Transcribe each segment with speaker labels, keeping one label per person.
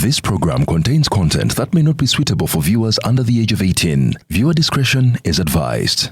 Speaker 1: This program contains content that may not be suitable for viewers under the age of 18. Viewer discretion is advised.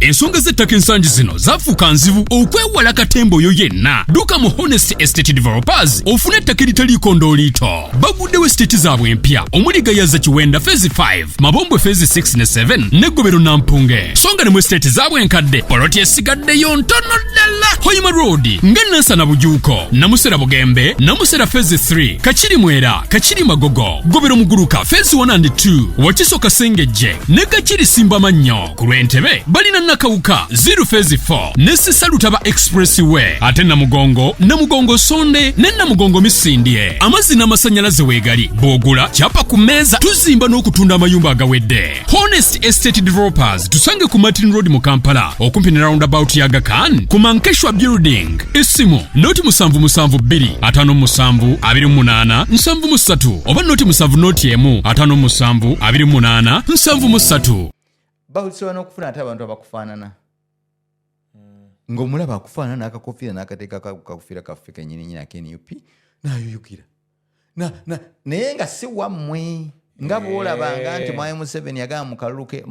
Speaker 2: Ensonga z'ettaka ensangi zino zafuuka nzibu okwewala katembo oyo yenna. Dduka mu Honest Estate Developers ofune ettaka eritaliiko ndooliito. Baguddewo estate zaabwe empya omuli Gayaza Kiwenda Phase 5, Mabombwe Phase 6 ne 7 ne Ggobero Nampunge. Songa ne mu estate zaabwe enkadde poloti esigaddeyo ntono ddala. Hoima Road, Ngennansa na Bujuuko, Namusera Bugembe, Namusera Phase 3, Kachiri Mwera, Kachiri Magogo, Ggobero Muguruka Phase 1 and 2, Wakiso Kasengejje ne Kachiri Simbamannyo. Ku Lwentebe balina Nakawuka 0 Phase 4 ne Sisalutaba Expressway ate Namugongo Sonde ne Namugongo Misindye. Amazzi n'amasannyalaze weegali bw'ogula kyapa ku mmeeza tuzimba n'okutunda amayumba agawedde. Honest Estate Developers tusange ku Martin Road mu Kampala okumpi ne roundabout ya Aga Khan ku Mankeshwa Building. Essimu noti 772 57 28 73 oba noti 7 57 28 73.
Speaker 3: Bawulisobola n'okufuna ate abantu abakufaanana ng'omulaba akufaanana akakofiira n'akateeka kakufiira kaffe kennyini ak'NUP n'ayuyukira naye nga si wammwe nga bw'olabanga nti Mwai Museveni yagamba mu kalulu ke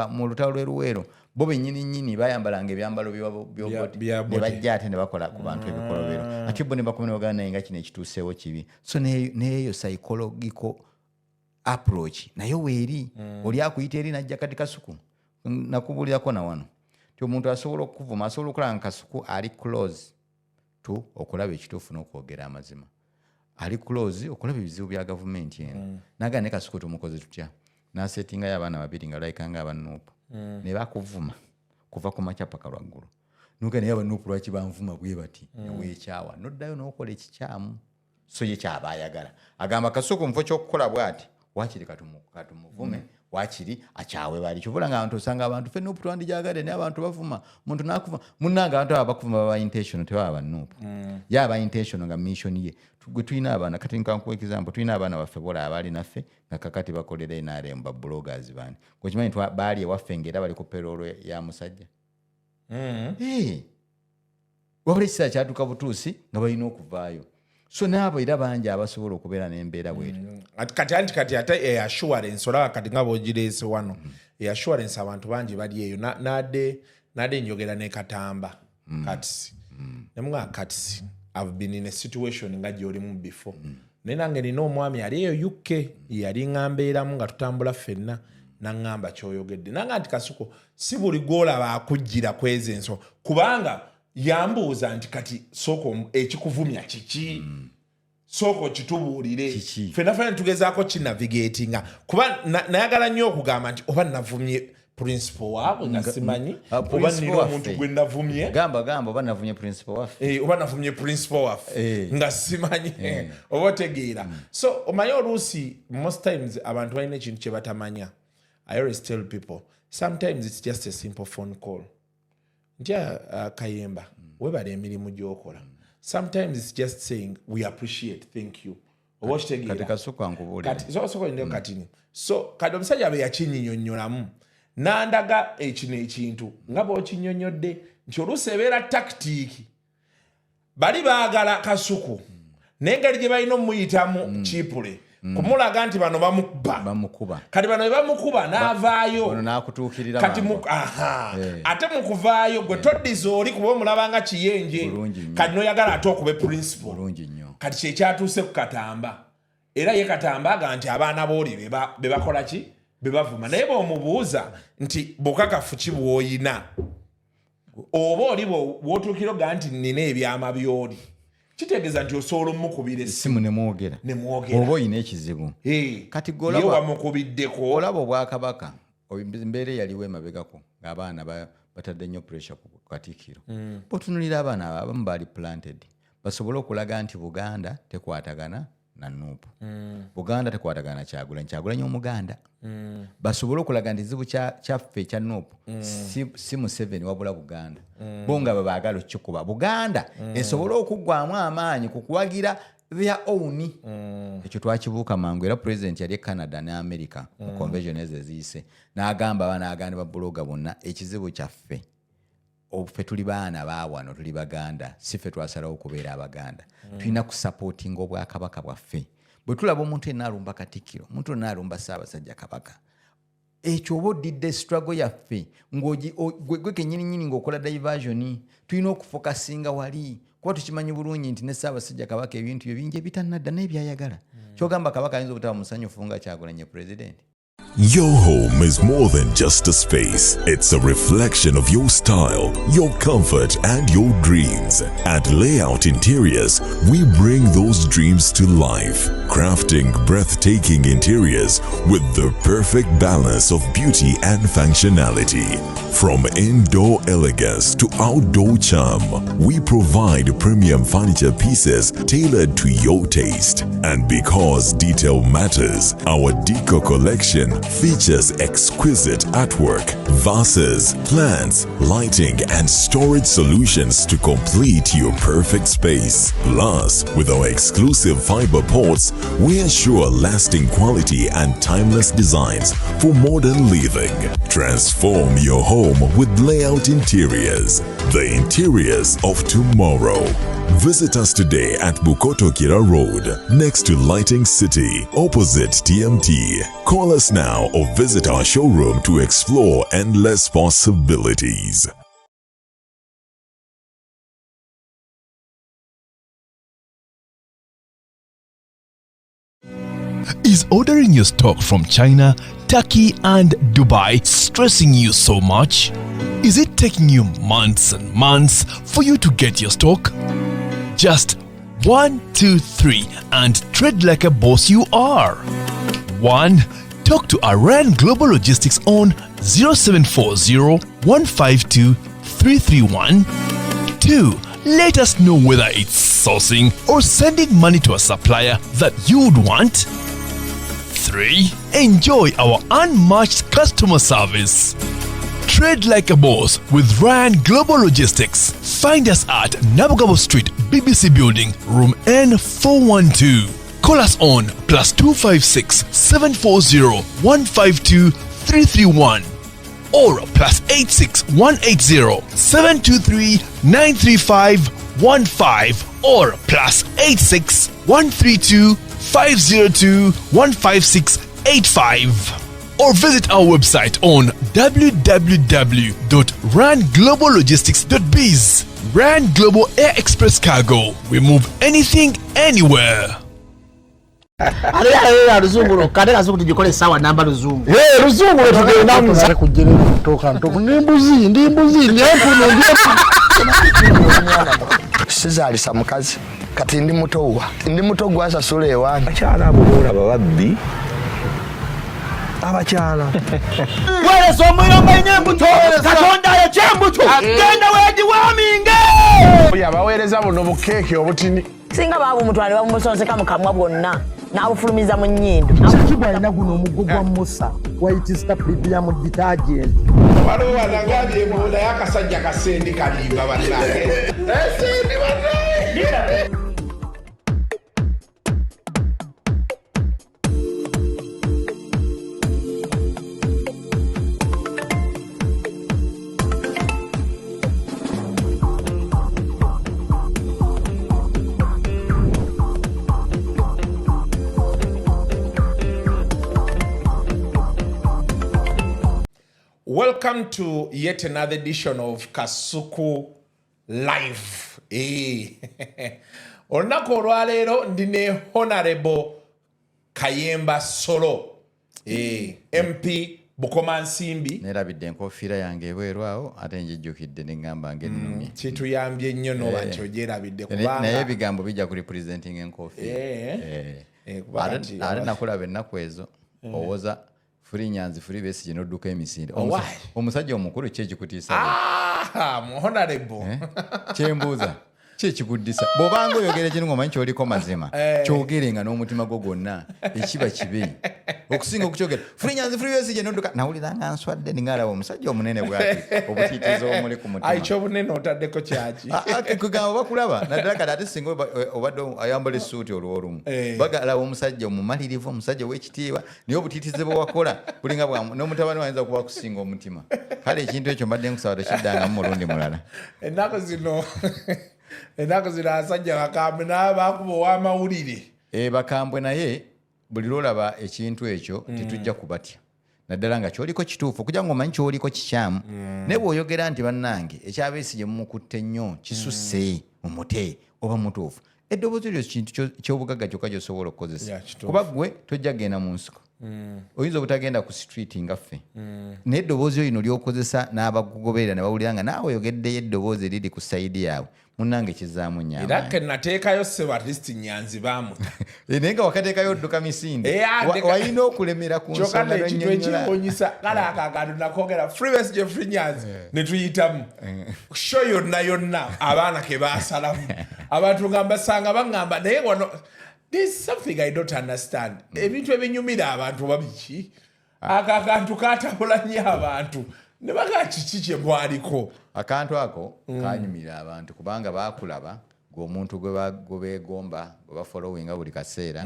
Speaker 3: mu lutalo lwe Luweero bo bennyini bayambalanga ebyambalo ne bajja ate ne bakola ku bantu ebikolobero ate bo ne bakoma ne bagamba naye nga kino ekituuseewo kibi so neeyo psychological approach nayo weeri oli akuyita eri najja kati Kasuku nakubulirako na wano ti omuntu asobola okuvuma asobola okulaba nga Kasuku ali close to okulaba ekituufu n'okwogera amazima ali close okulaba ebizibu bya gavumenti eno naga ne Kasuku tumukoze tutya n'asetingayo abaana babiri nga layikanga abanuupu ne bakuvuma kuva ku makya paka lwaggulu nuga naye abanuupu lwaki banvuma bwe bati neweekyawa noddayo n'okola ekikyamu so ye kyaba ayagala agamba Kasuku mufo ky'okukola bw'ati wakiri katumuvume wakiri akyawe bali kivula nga abantu osanga abantu fe nuupu twandijagade naye abantu bavuma muntu nakuvuma munnanga abantu abakuvuma baba intentional tebaba nuupu yaba intentional nga mission ye gwe tulina abaana kati nkankuwa example tulina abaana baffe bola abali naffe nga kakati bakolera NRM ba bloggers bani kwekimanyi baali ewaffe ngera bali ku payroll ya musajja wabula ekiseera kyatuuka butuusi nga balina okuvaayo so nabo era bangi abasobola okubeera n'embeera bwetu
Speaker 4: kati ate assurance olaba kati nga bw'ogireese wano assurance abantu bangi bali eyo nade njogera ne Katamba Katsi nemunga Katsi I've been in a situation nga gy'olimu before naye nange nina omwami ali eyo UK yali ŋŋambeeramu nga tutambula ffenna naŋŋamba ky'oyogedde nanga nti Kasuku si buli gw'olaba akujjira kweza ensonga kubanga yambuuza nti kati soko ekikuvumya kiki soko kitubuulire ffenna tugezaako kinavigatinga kuba nayagala nnyo okugamba nti oba navumye principal waabwe nga simanyi oba nina omuntu gwe navumye
Speaker 3: gamba oba navumye principal waffe
Speaker 4: oba navumye principal waffe nga simanyi oba otegeera so omanyi oluusi most times abantu balina ekintu kye batamanya. I always tell people sometimes it's just a simple phone call Ntia Kayemba webale emirimu gy'okola sometimes it's just saying we appreciate thank you
Speaker 3: kati Kasuku ankubulira
Speaker 4: kati so kati omusajja abe yakinnyonnyolamu nandaga ekino ekintu nga bw'okinnyonnyodde nti oluusi ebeera tactiiki bali baagala Kasuku n'engeri gye balina omuyitamu kiipule kumulaga nti bano bamukuba kati bano bamukuba n'avaayo
Speaker 3: n'akutuukirira
Speaker 4: kati ate mu kuvaayo gwe toddiza oli kuba omulabanga kiyenje kati n'oyagala ate okube principal kati kyekyatuuse ku Katamba era ye Katamba aga nti abaana booli be bakola ki be bavuma naye bw'omubuuza nti bukakafu ki bw'oyina oba oli bw'otuukira oga nti nina ebyama by'oli kitegeeza nti osobola omukubira
Speaker 3: essimu ne mwogera oba olina ekizibu kati
Speaker 4: wamukubiddeko
Speaker 3: olaba Obwakabaka embeera yaliwo emabegako ng'abaana batadde nnyo pressure ku Katikkiro bw'otunulira abaana abamu baali planted basobole okulaga nti Buganda tekwatagana na Nuupu Buganda tekwatagana Kyagulanyi Omuganda basobole okulaga nti ekizibu kyaffe ekya Nuupu si Museveni wabula Buganda bo nga babaagala okikuba Buganda esobole okuggwamu amaanyi ku kuwagira their own. Ekyo twakibuuka mangu era president yali Canada ne America mu convention eziise n'agamba banaganda ba bloga bonna ekizibu kyaffe ffe tuli baana baawano tuli baganda si ffe twasalawo okubeera abaganda tulina kusupportinga obwakabaka bwaffe bwe tulaba omuntu enaalumba Katikkiro omuntu enaalumba Ssaabasajja Kabaka ekyo oba oddidde struggle yaffe gwe kennyininyini ng'okola diversion tulina okufokasinga wali kuba tukimanyi bulungi nti ne Ssaabasajja Kabaka ebintu byo bingi ebitannadda n'ebyayagala kyogamba Kabaka ayinza obutaba musanyufu nga Kyagulanyi president.
Speaker 5: Your home is more than just a space. It's a reflection of your style, your comfort, and your dreams. At Layout Interiors, we bring those dreams to life, crafting breathtaking interiors with the perfect balance of beauty and functionality. From indoor elegance to outdoor charm, we provide premium furniture pieces tailored to your taste. And because detail matters, our Deco collection features exquisite artwork, vases, plants, lighting, and storage solutions to complete your perfect space. Plus, with our exclusive fiber ports, we ensure lasting quality and timeless designs for modern living. Transform your home with Layout Interiors, the interiors of tomorrow. Visit us today at Bukoto Kira Road, next to Lighting City, opposite TMT. Call us now or visit our showroom to explore endless possibilities.
Speaker 6: Is ordering your stock from China, Turkey, and Dubai stressing you so much? Is it taking you months and months for you to get your stock? Just 1, 2, 3 and trade like a boss you are. 1. Talk to Aran Global Logistics on 0740 152 331. 2. Let us know whether it's sourcing or sending money to a supplier that you'd want. 3. Enjoy our unmatched customer service. Trade like a boss with Ryan Global Logistics. Find us at Nabugabo Street, BBC Building, Room N412. Call us on +256 740 152 331 or +86 180 723 935 15 or +86 132 502 15685. Or visit our website on www.rangloballogistics.biz. Rand Global Air Express Cargo. We move anything, anywhere.
Speaker 7: Ruzungu kadera zuku tujikole sawa namba ruzungu.
Speaker 8: Ruzungu tugenda muzare kujira kutoka ntoko ndimbuzi nyefu sizali samukazi kati ndi muto gwa sasule ewange akyala abulura bababbi abakyala wale somuyomba nyembuto katonda ya chembuto genda weji waminge yabawereza buno bukeke obutini
Speaker 7: singa babu mutwale bamusonseka mukamwa bwonna n'abufulumiza mu nnyindo
Speaker 8: kibwa ina guno omugogwa Musa wayitista premium detergent
Speaker 4: waliwo wanagambye ebola y'akasajja kasendi kalimba bannange esendi bannange. Welcome to yet another edition of Kasuku Live. Olunaku olwaleero ndine Honorable Kayemba Solo, MP Bukoma Nsimbi.
Speaker 3: Nerabidde enkofiira yange ebwerwawo ate njijjukidde ne ngamba ng'ennumi.
Speaker 4: Kituyambye nnyo n'oba nti ogyerabidde kubanga
Speaker 3: naye ebigambo bijja kuli presenting enkofiira. Ate nakulaba ennaku ezo owoza Furi Nyanzi Furi Besigye n'odduka emisinde. Omusajja omukulu ki ekikutiisa?
Speaker 4: Honorable.
Speaker 3: Kyembuuza kyekikuddisa bw'obanga oyogera kino ng'omanyi kyoliko mazima kyogerenga n'omutima gwo gwonna ekiba kibi okusinga okukyogera fulinyanzi fuliwesi gye nodduka nawulira nga nswadde ningaalaba omusajja omunene bwati obutiitiiza omuli ku mutima
Speaker 4: kyobunene otaddeko kyaki
Speaker 3: kugamba bakulaba naddala kati ate singa obadde ayambala essuuti olw'olumu bagalaba omusajja omumalirivu omusajja ow'ekitiibwa naye obutiitize bwe wakola bulinga n'omutabani wayinza okuba kusinga omutima kale ekintu ekyo mbadde nkusaba tekiddangamu mulundi mulala
Speaker 4: ennaku zino abasajja bakambwe naye bakuba ow'amawulire
Speaker 3: bakambwe naye buli lwolaba ekintu ekyo tetujja kubatya naddala nga kyoliko kituufu okugira ng'omanyi kyoliko kikyamu naye bw'oyogera nti bannange ekyabeesi gye mumukutte nnyo kisusse omute oba mutuufu eddoboozi eryo kintu ky'obugagga kyokka gy'osobola okukozesa kuba ggwe tojja genda mu nsiko oyinza obutagenda ku street nga ffe naye eddoboozi lino lyokozesa n'abakugoberera ne bawulira nga naawe oyogeddeyo eddoboozi eriri ku sayidi yaabwe munnange kizaamu nnyo
Speaker 4: era ke nateekayo sebatist nyanzi baamuta
Speaker 3: naye nga wakateekayo odduka misinde walina okulemera ku nsonga
Speaker 4: ekintu ekiwunyisa kale akakantu nakogera freebase gye free nyanzi ne tuyitamu sho yonna abaana ke baasalamu abantu nga mbasanga baŋŋamba naye wano there's something I don't understand ebintu ebinyumira abantu babiki akakantu katabula nnyo abantu ne baga kiki kye bwaliko
Speaker 3: akantu ako kanyumira abantu kubanga bakulaba ng'omuntu gwe beegomba gwe bafollowinga buli kaseera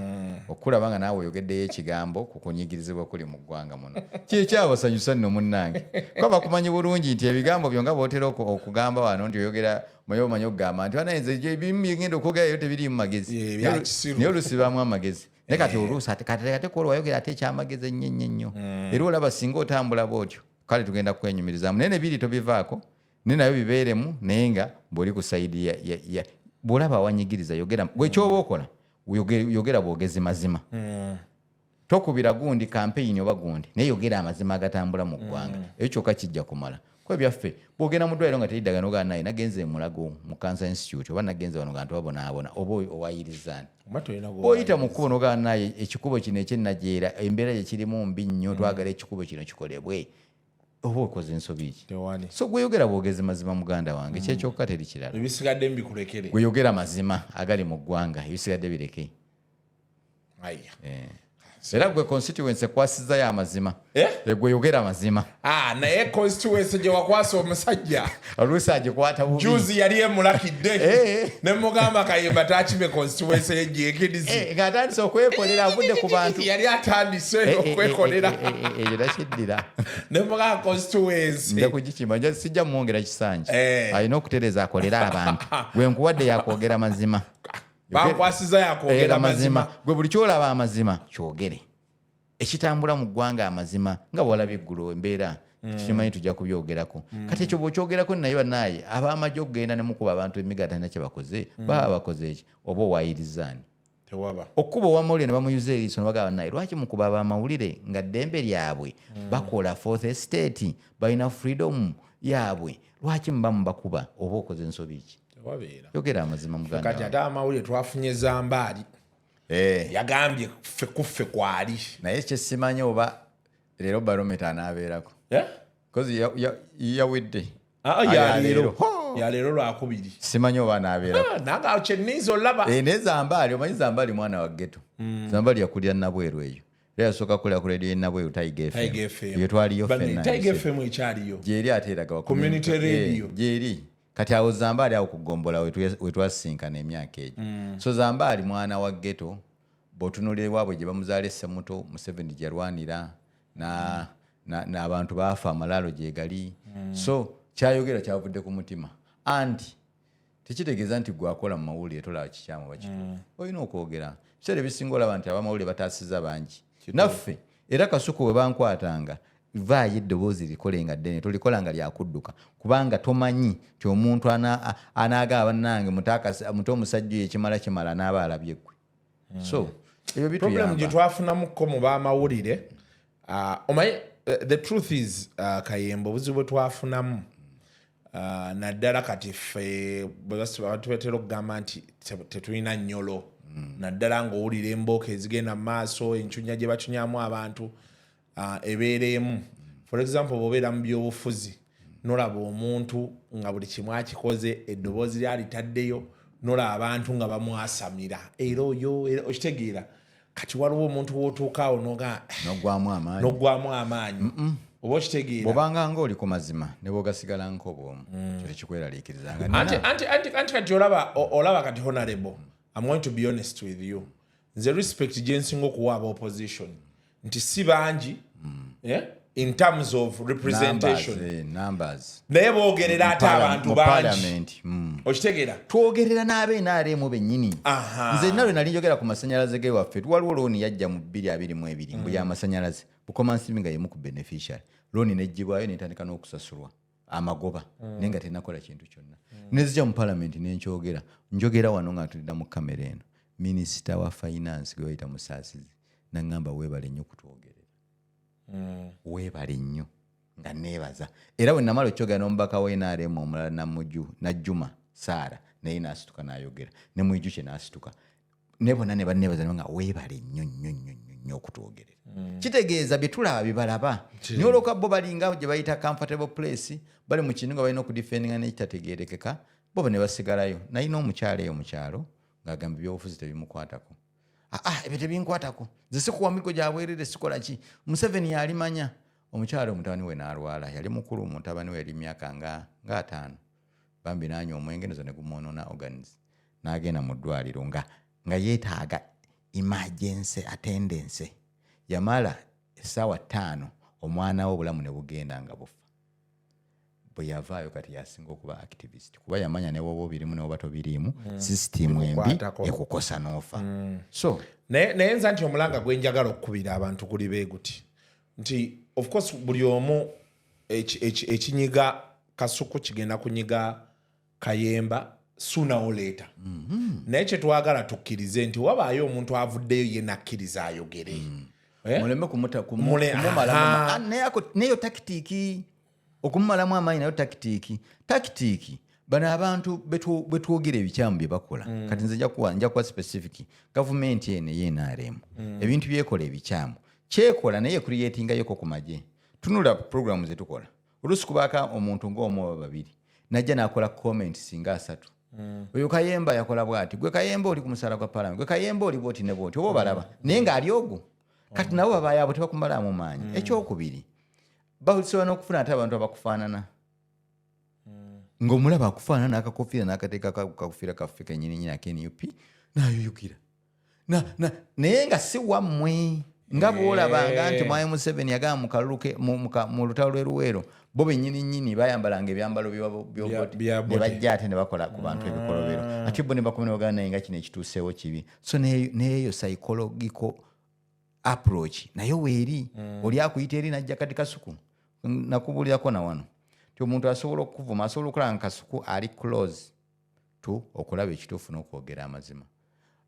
Speaker 3: okulaba nga naawe oyogeddeyo ekigambo ku kunyigirizibwa kuli mu ggwanga muno kikyabasanyusa nno munnange kuba bakumanyi bulungi nti ebigambo byo nga bootera okugamba wano nti oyogera omanyi okugamba nti banayinza ebimu byegenda okwogerayo tebirimu magezi naye olusibamu amagezi naye kati oluusi ate kuola wayogera ate ekyamagezi ennyo era olaba singa otambula bwotyo kale tugenda kwenyumirizamu naye nebiri tobivaako ne nayo bibeeremu naye nga bw'oli ku sayidi bw'olaba awanyigiriza yogera gwe kyoba okola yogera bwogezi mazima tokubira gundi kampeyini oba gundi naye yogera amazima agatambula mu ggwanga ekyo kyokka kijja kumala kuba byaffe bw'ogenda mu ddwaliro nga teriddaga nogaa naye nagenze mulago mu Cancer Institute oba nagenze wano nga ntiwabonaabona oba owayirizaani bw'oyita mu kkubo nogaa naye ekikubo kino ekyennajeera embeera gye kirimu mbi nnyo twagala ekikubo kino kikolebwe oba okoze ensobi ki so gweyogera bwogezi mazima muganda wange kyekyokka teri kirala
Speaker 4: ebisigadde mbikulekere
Speaker 3: gweyogera mazima agali mu ggwanga ebisigadde bireke era gwe constituency ekwasiza ya mazima gweyogera mazima
Speaker 4: naye constituency gye wakwasa omusajja
Speaker 3: oluusi agikwata bubi
Speaker 4: juzi yali emulakidde ne mugamba kayemba takime constituency yegyekidizi
Speaker 3: ng'atandise okwekolera avudde ku bantu
Speaker 4: yali atandise okwekolera
Speaker 3: eyo takiddira
Speaker 4: ne mugamba constituency
Speaker 3: nja kugikima sijja mwongera kisanja alina okutereeza akolera abantu gwe nkuwadde yakwogera mazima
Speaker 4: bankwasiza yakwogera mazima
Speaker 3: gwe buli kyolaba amazima kyogere ekitambula mu ggwanga amazima nga bwalabye eggulu embeera kimanyi tujja kubyogerako kati ekyo bw'okyogerako naye bannaaye ab'amagye okugenda ne mukuba abantu emiga talina kye bakoze baba bakoze eki oba owayirizaani okkuba owamawulire ne bamuyuza eriiso ne bagamba naye lwaki mukuba ab'amawulire nga ddembe lyabwe bakola fourth estate balina freedom yaabwe lwaki muba mubakuba oba okoze ensobi ki yogera amazima muganda
Speaker 4: kati ate amawulire twafunye zambaali yagambye kuffe kwali
Speaker 3: naye kyesimanyi oba leero barometa anaabeerako kozi yawedde
Speaker 4: yaleero lwakubiri
Speaker 3: simanyi oba anaabeerako
Speaker 4: nanga kyeniiza olaba
Speaker 3: naye zambaali omanyi zambaali mwana wa ghetto zambaali yakulira nabweru eyo era yasooka kulira ku radio enabweru Tiger FM eyo twaliyo
Speaker 4: Tiger FM ekyaliyo
Speaker 3: gyeri ate eraga
Speaker 4: community radio
Speaker 3: gyeri kati awo zambaali awo kugombola wetwasinkana emyaka egyo so zambaali mwana wa ghetto bw'otunuulira ewaabwe gye bamuzaala essemuto Museveni gye yalwanira n'abantu baafa amalaalo gye gali so kyayogera kyavudde ku mutima anti tekitegeeza nti gwakola mu mawulire tolaba kikyamu bakituufu olina okwogera kiseera ebisinga olaba nti abamawulire bataasiza bangi naffe era kasuku bwe bankwatanga vaayo eddoboozi likolenga ddene tolikolanga lyakudduka kubanga tomanyi ti omuntu anaagaba bannange muto omusajja oyo ekimala n'aba alabye ggwe so ebyo bituyamba
Speaker 4: problem gye twafunamukko mu b'amawulire omanyi the truth is kayemba obuzibu bwe twafunamu naddala kati ffe abantu betera okugamba nti tetulina nnyolo naddala ng'owulira embooka ezigenda mu maaso encunya gye bacunyamu abantu ebeeremu for example bw'obeera mu byobufuzi nolaba omuntu nga buli kimu akikoze eddoboozi lyalitaddeyo nola abantu nga bamwasamira era oyo okitegeera kati waliwo omuntu wootuukaawo
Speaker 3: nogwamu
Speaker 4: amaanyi oba okitegeera
Speaker 3: bwobanga ngaoli ku mazima ne bwogasigala nk'obwomu kyo tekikweraliikirizanga
Speaker 4: anti kati olaba kati honorable I'm going to be honest with you nze respect gye nsinga okuwa aba opposition nti si bangi in terms of representation
Speaker 3: numbers
Speaker 4: naye boogerera ate abantu bangi okitegeera
Speaker 3: twogerera n'abeNRM bennyini nze nalwe nali njogera ku masanyalaze ge waffe waliwo looni yajja mu 2022 mbu y'amasanyalaze bukoma nsimbi nga yemu ku beneficiary looni nejjibwayo netandika n'okusasulwa amagoba naye nga tenakola kintu kyonna nezija mu parliament njogera wano nga tulida mu kamera eno minisita wa finance gwe bayita Musaasizi nangamba weebale nnyo kutwogerera weebale nnyo nga neebaza era bwe namala okyogera n'omubaka w'NRM omulala Najjuma Saara naye n'asituka n'ayogera ne Mwijju kye n'asituka ne bonna ne banneebaza nga weebale nnyo okutwogerera kitegeeza bye tulaba bibalaba naye olwoka bo balinga gye bayita comfortable place bali mu kintu nga balina okudifendinga n'ekitategeerekeka bo ne basigalayo naye n'omukyalo eyo mu kyalo ng'agamba ebyobufuzi tebimukwatako ebyo tebinkwatako nze sikuwa migo gyabwerere sikola ki Museveni yalimanya omukyalo mutabani we n'alwala yali mukulu mutabani we yali myaka nga 5 bambi n'anywa omwenge nozo ne gumwonoona organs n'agenda mu ddwaliro nga yeetaaga emergency attendance yamala essaawa 5 omwana we obulamu ne bugenda nga bufa bwe yavaayo kati yasinga okuba activist kuba yamanya ne woba obirimu ne woba tobirimu system embi ekukosa n'ofa so
Speaker 4: naye nza nti omulanga gwe njagala okukubira abantu kuli beeguti nti of course buli omu ekinyiga Kasuku kigenda kunyiga Kayemba sooner or later naye kyetwagala tukkirize nti wabaayo omuntu avuddeyo ye nakkiriza ayogere
Speaker 3: muleme kumumala neyo takitiki okumumalamu amaanyi nayo takitiki bano abantu betwogera ebikyamu bye bakola kati nze nja kuwa specific gavumenti eno y'NRM ebintu byekola ebikyamu kyekola naye creatingayoko ku magye tunula programu zetukola oluusi kubaaka omuntu ng'omu oba babiri najja n'akola comment singa 3 oyo Kayemba yakola bwati gwe Kayemba oli ku musala gwa parliament gwe Kayemba oli bwoti ne bwoti oba obalaba naye ng'ali ogwo kati nabo babaayabo tebakumalamu maanyi ekyokubiri basobola n'okufuna ate abantu abakufaanana ng'omulaba akufaanana akakofiira n'akateeka kakufiira kaffe kennyininyini akenup n'ayuyukira naye nga si wammwe nga bwolabanga nti Mwai Museveni yagamba mu kaluluke mu lutalo lwe Luweero bo bennyininyini bayambalanga ebyambalo ne bajja ate ne bakola ku bantu ebikolobero ate bo ne bakoma ne bagamba naye nga kino ekituuseewo kibi so neeyo psychological approach nayo weeri oli akuyita eri najja kati Kasuku nakubulirako na wano ti omuntu asobola okuvuma asobola okulaba nga Kasuku ali close to okulaba ekituufu n'okwogera amazima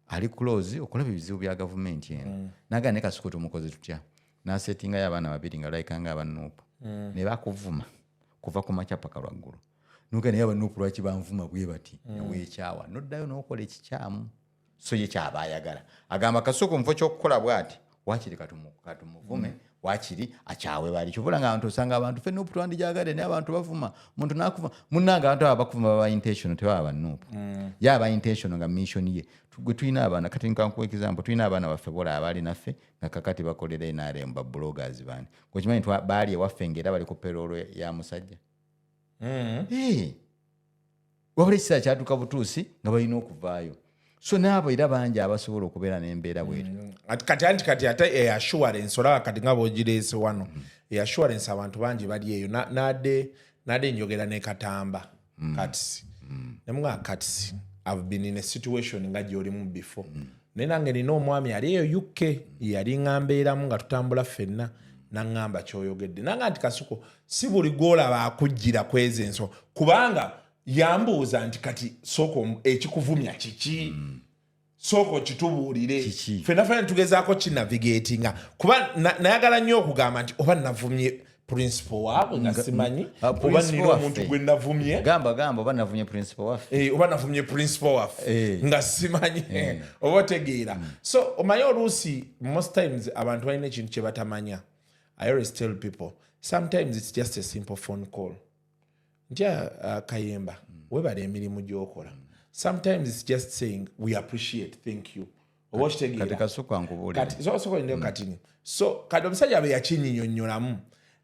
Speaker 3: ali close okulaba ebizibu bya gavumenti eno naga ne Kasuku tumukoze tutya n'asetingayo abaana babiri nga balayikanga abanuupu ne bakuvuma kuva ku makya paka lwaggulu nuga naye abanuupu lwaki banvuma bwe bati neweekyawa noddayo n'okola ekikyamu so ye kyaba ayagala agamba Kasuku mufo ky'okukola bwati wakiri katumuvume wakiri akyawe bali kivula nga abantu osanga abantu ffe nuupu twandijagade naye abantu bavuma muntu nakuvuma munnanga abantu aba bakuvuma baba intention tebaba nuupu yaba intention nga mission ye gwe tulina abaana kati nkankuwa example tulina abaana baffe bola abali naffe nga kakati bakolera NRM ba bloggers bani kwekimanyi baali ewaffe ngera bali ku payroll ya musajja wabula ekisa kyatuuka butuusi nga balina okuvaayo so naabo era bangi abasobola okubeera n'embeera bwetu
Speaker 4: kati ate assurance olaba kati nga bwogireese wano assurance abantu bangi bali eyo nadde njogera ne Katamba Katsi nemuga Katsi I've been in a situation nga gyolimu before naye nange nina omwami ali eyo UK yali ŋŋambeeramu nga tutambula ffenna naŋŋamba kyoyogedde nanga nti Kasuku si buli gwolaba akujjira kweza enso kubanga yambuuza nti kati soko ekikuvumya kiki soko kitubuulire ffenna tugezaako kinavigatinga kuba nayagala nnyo okugamba nti oba navumye principal waabwe nga simanyi oba nina omuntu gwe navumye
Speaker 3: gamba oba navumye principal waffe
Speaker 4: oba navumye principal waffe nga simanyi oba otegeera so omanyi oluusi most times abantu balina ekintu kye batamanya I always tell people sometimes it's just a simple phone call ntya Kayemba webala emirimu gy'okola sometimes it's just saying we appreciate, thank you.
Speaker 3: Kati kasukwa nkubulira.
Speaker 4: Kati so kati omusajja bwe yakinnyonnyolamu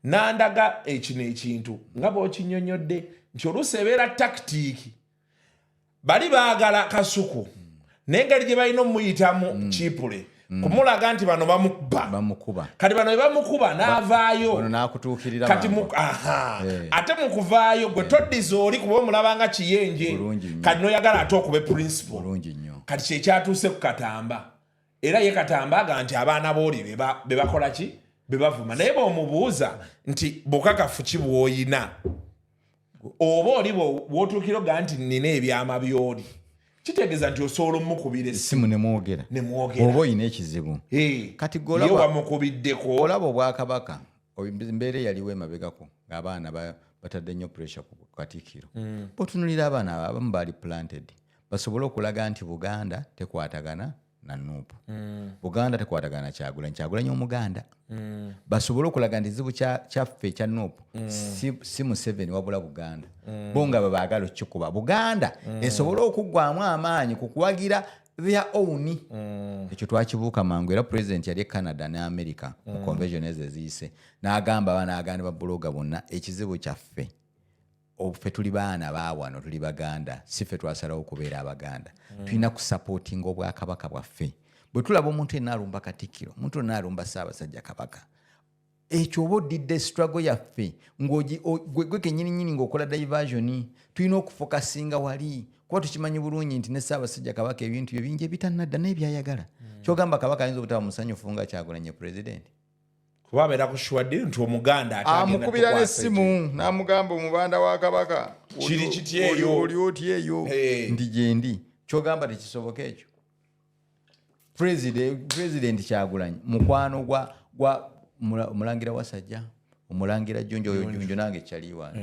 Speaker 4: n'andaga ekino ekintu nga bw'okinnyonnyodde nti oluusi ebeera taktiiki bali baagala Kasuku n'engeri gye balina omuyitamu Chipule kumulaga nti bano bamukuba kati bano bamukuba n'avaayo kati ate mu kuvaayo gwe toddiza oli kuba omulabanga kiyenje kati n'oyagala ate okube principal kati kyekyatuuse ku Katamba era ye Katamba aga nti abaana booli be bakola ki be bavuma naye bw'omubuuza nti bukakafu ki bw'oyina oba oli bw'otuukira oga nti nina ebyama by'oli kitegeeza nti osobola omukubira
Speaker 3: essimu ne mwogera oba oyina ekizibu kati
Speaker 4: ye wamukubiddeko
Speaker 3: olaba Obwakabaka embeera eyaliwo emabegako ng'abaana batadde nnyo pressure ku Katikkiro bw'otunulira abaana abamu baali planted basobole okulaga nti Buganda tekwatagana na Nuupu Buganda tekwatagana na Kyagulanyi Omuganda basobole okulaga nti ekizibu kyaffe ekya Nuupu si Museveni wabula Buganda bo nga bwe baagala okikuba Buganda esobole okuggwamu amaanyi ku kuwagira their own ekyo twakibuuka mangu era President yali e Canada ne America mu convention ezo eziyise n'agamba banaaganda ba buloga bonna ekizibu kyaffe ffe tuli baana baawano tuli Baganda si ffe twasalawo okubeera Abaganda tulina kusupportinga Obwakabaka bwaffe bwe tulaba omuntu enaalumba Katikkiro omuntu enaalumba Ssaabasajja Kabaka ekyo oba oddidde struggle yaffe gwe kennyini ng'okola diversion tulina okufokasinga wali kuba tukimanyi bulungi nti ne Ssaabasajja Kabaka ebintu bye bingi ebitannadda naye byayagala kyogamba Kabaka ayinza obutaba musanyufu nga Kyagulanyi president
Speaker 4: kuba abeera kushuwadde nti Omuganda
Speaker 3: amukubira n'essimu n'amugamba omubanda wa Kabaka
Speaker 4: kiri kiti eyo
Speaker 3: oli oti eyo ndi gye ndi kyogamba tekisoboka ekyo president Kyagulanyi mukwano gwa Mulangira Wasajja Omulangira Jjunju oyo Jjunju nange kyaliwa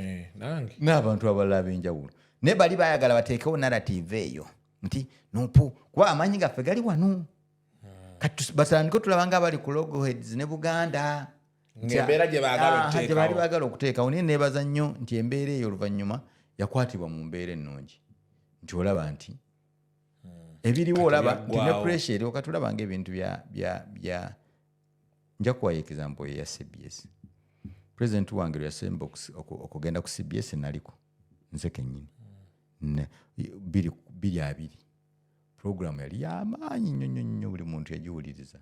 Speaker 3: n'abantu abalala ab'enjawulo ne bali bayagala bateekewo narrative eyo nti Nuupu kuba amaanyi gaffe gali wano kati batandika tulabanga bali ku loggerheads ne Buganda
Speaker 4: ng'embeera gye
Speaker 3: baagala okuteekawo naye neebaza nnyo nti embeera eyo oluvannyuma yakwatibwa mu mbeera ennungi nti olaba nti ebiriwo olaba nti ne pressure eriwo kati olaba ng'ebintu bya nja kuwayo example eya CBS president wange yasemba okugenda ku CBS naliko nze kennyini 2 program yali y'amaanyi nnyo buli muntu yagiwuliriza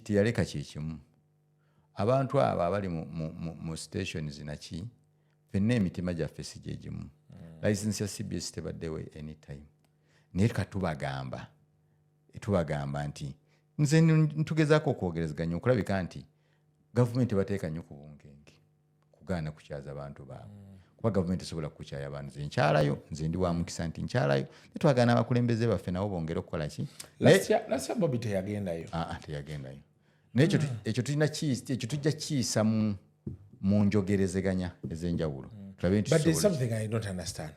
Speaker 3: tiyaleka kyekimu abantu abo abali mu stations naki ffenna emitima gyaffe si gye gimu license ya CBS tebaddewo anytime naye tubagamba nti nze ntugezaako okwogerezeganya okulabika nti gavumenti bateeka nnyo ku bunkenke kugaana kukyaza abantu baabwe kuba gavumenti esobola kukyaya abantu nze nkyalayo nze ndi wa mukisa nti nkyalayo netwagaana abakulembeze baffe nabo bongere okukola ki
Speaker 4: lasya Bobby teyagendayo
Speaker 3: teyagendayo naye ekyo tujja kiyisa mu njogerezeganya ez'enjawulo tulabe nti
Speaker 4: but there's something I don't understand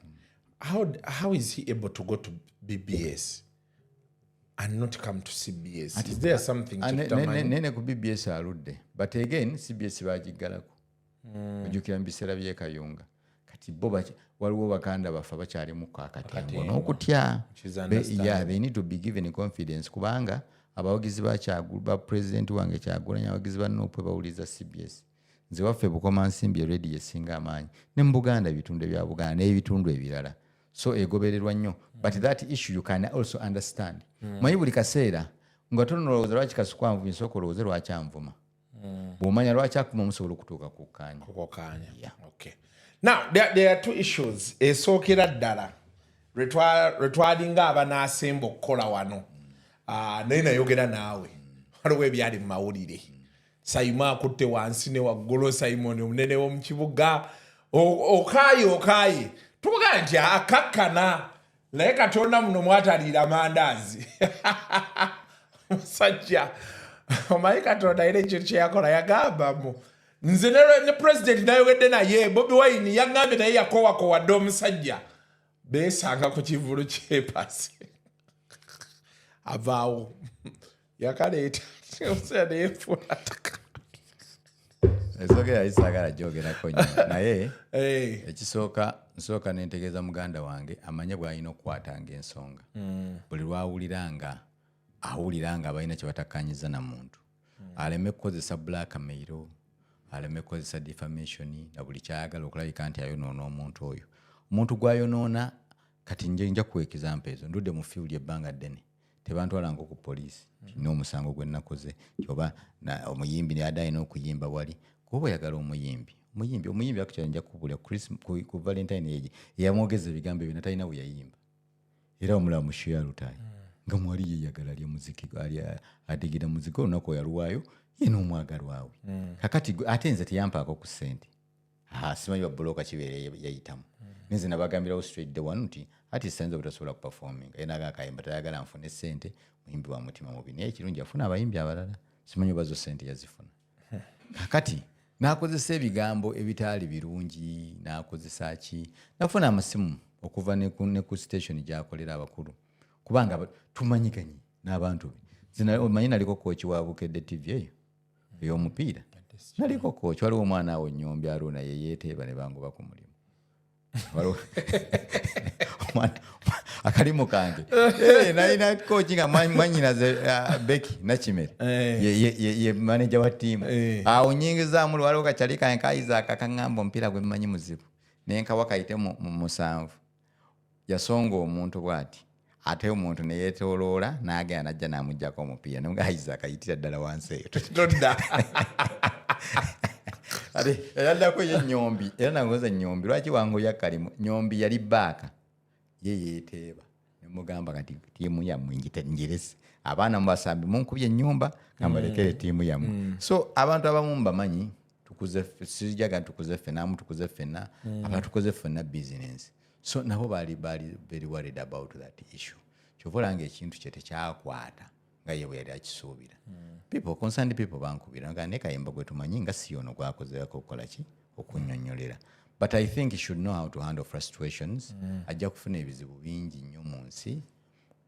Speaker 4: how is he able to go to BBS and not come to CBS? Is there something
Speaker 3: nene ku BBS aludde but again CBS bagiggalako ojjukira mu biseera by'e Kayunga kati bo waliwo bakanda bafa bakyali mu katembo n'okutya they need to be given confidence kubanga abawagizi ba president wange Kyagulanyi abawagizi ba Nuupu bawuliza CBS nze waffe Bukoma Nsimbi radio esinga amaanyi ne mu Buganda ebitundu ebya Buganda n'ebitundu ebirala so egobererwa nnyo but that issue you can also understand manyi buli kaseera nga tonolowooza lwaki Kasukwanvu nsooka olowooze lwaki anvuma bw'omanya lwaki akuma omusobola okutuuka ku kkaanya.
Speaker 4: Okay. Now there are 2 issues esookera ddala lwetwalinga abanaasemba okukola wano naye nayogera naawe waliwo ebyali mu mawulire Sayima akutte wansi ne waggulu Simon omunene w'omu kibuga okaaye tuvuga nti akakkana naye Katonda muno mwataliira amandaazi musajja omanyi Katonda era ekyo kyeyakola yagambamu nze ne president nayogedde naye Bobi Wine yaŋŋambye naye yakowakowadde omusajja beesanga ku kivulu kyepasi avaawo yakaleeta omusajja neyefuula
Speaker 3: njogera isagala jogerako nnyo naye ekisooka nsooka nentegeeza muganda wange amanye bw'alina okukwatanga ensonga buli lwawuliranga awuliranga abalina kye batakkanyiza na muntu aleme kukozesa blackmail aleme kukozesa defamation na buli kyayagala okulabika nti ayonoona omuntu oyo omuntu gwayonoona kati nja kuwa example ezo ndudde mu field ebbanga ddene tebantwalanga ku poliisi n'omusango gwe nakoze oba omuyimbi n'adayina okuyimba wali kuba oyagala omuyimbi akukyanja kubula ku valentine age yamwogeza ebigambo ebyo natalina bwe yayimba era omulaba mushiya lutayi nga mwali yeyagala alya muziki adigira muziki olunaku oyaluwaayo ye n'omwagalwawe kakati ate nze teyampaako ku ssente simanyi babuloka kibeere yayitamu nze nabagambirawo straight the one nti ati senza butasobola kuperforming enaga akayimba tayagala nfune ssente muyimbi wa mutima mubi naye ekirungi afuna abayimbi abalala simanyi bazo ssente yazifuna kakati nakozesa ebigambo ebitaali birungi nakozesa ki nafuna amasimu okuva ne ku station gyakolera abakulu kubanga tumanyiganye n'abantu omanyi naliko kooki wa Bukedde TV eyo ey'omupiira naliko kooki waliwo omwana awo Nnyombi Aruna ye yeeteeba ne bangoba ku mulimu akalimu kange nalina kooki nga mwanyinaze Becky Nakimere ye manager wa ttiimu awo nyingizaamu waliwo kakyali kange kayizaaka kaŋŋamba omupiira gwe mmanyi muzibu naye nkawa kayite mu 7 yasonga omuntu bw'ati ate omuntu ne yeetooloola n'agenda najja n'amuggyako omupiira nga Isaac ayitira ddala wansi eyo todda ate yaddako ye Nnyombi era nangoza Nnyombi lwaki wangu yakkalimu Nnyombi yali baaka ye yeeteeba ne mugamba kati ttiimu yammwe njirese abaana mubasambi munkubye ennyumba kambalekere ttiimu yammwe so abantu abamu mbamanyi sijaga tukuze ffenna mutukuze ffenna abatukoze ffenna business so nabo bali very worried about that issue kyovolanga ekintu kye tekyakwata nga ye bwe yali akisuubira concerned people bankubira nga ne kayimba gwe tumanyi nga si ono gwakozerako okukola ki okunnyonnyolera but I think he should know how to handle frustrations ajja kufuna ebizibu bingi nnyo mu nsi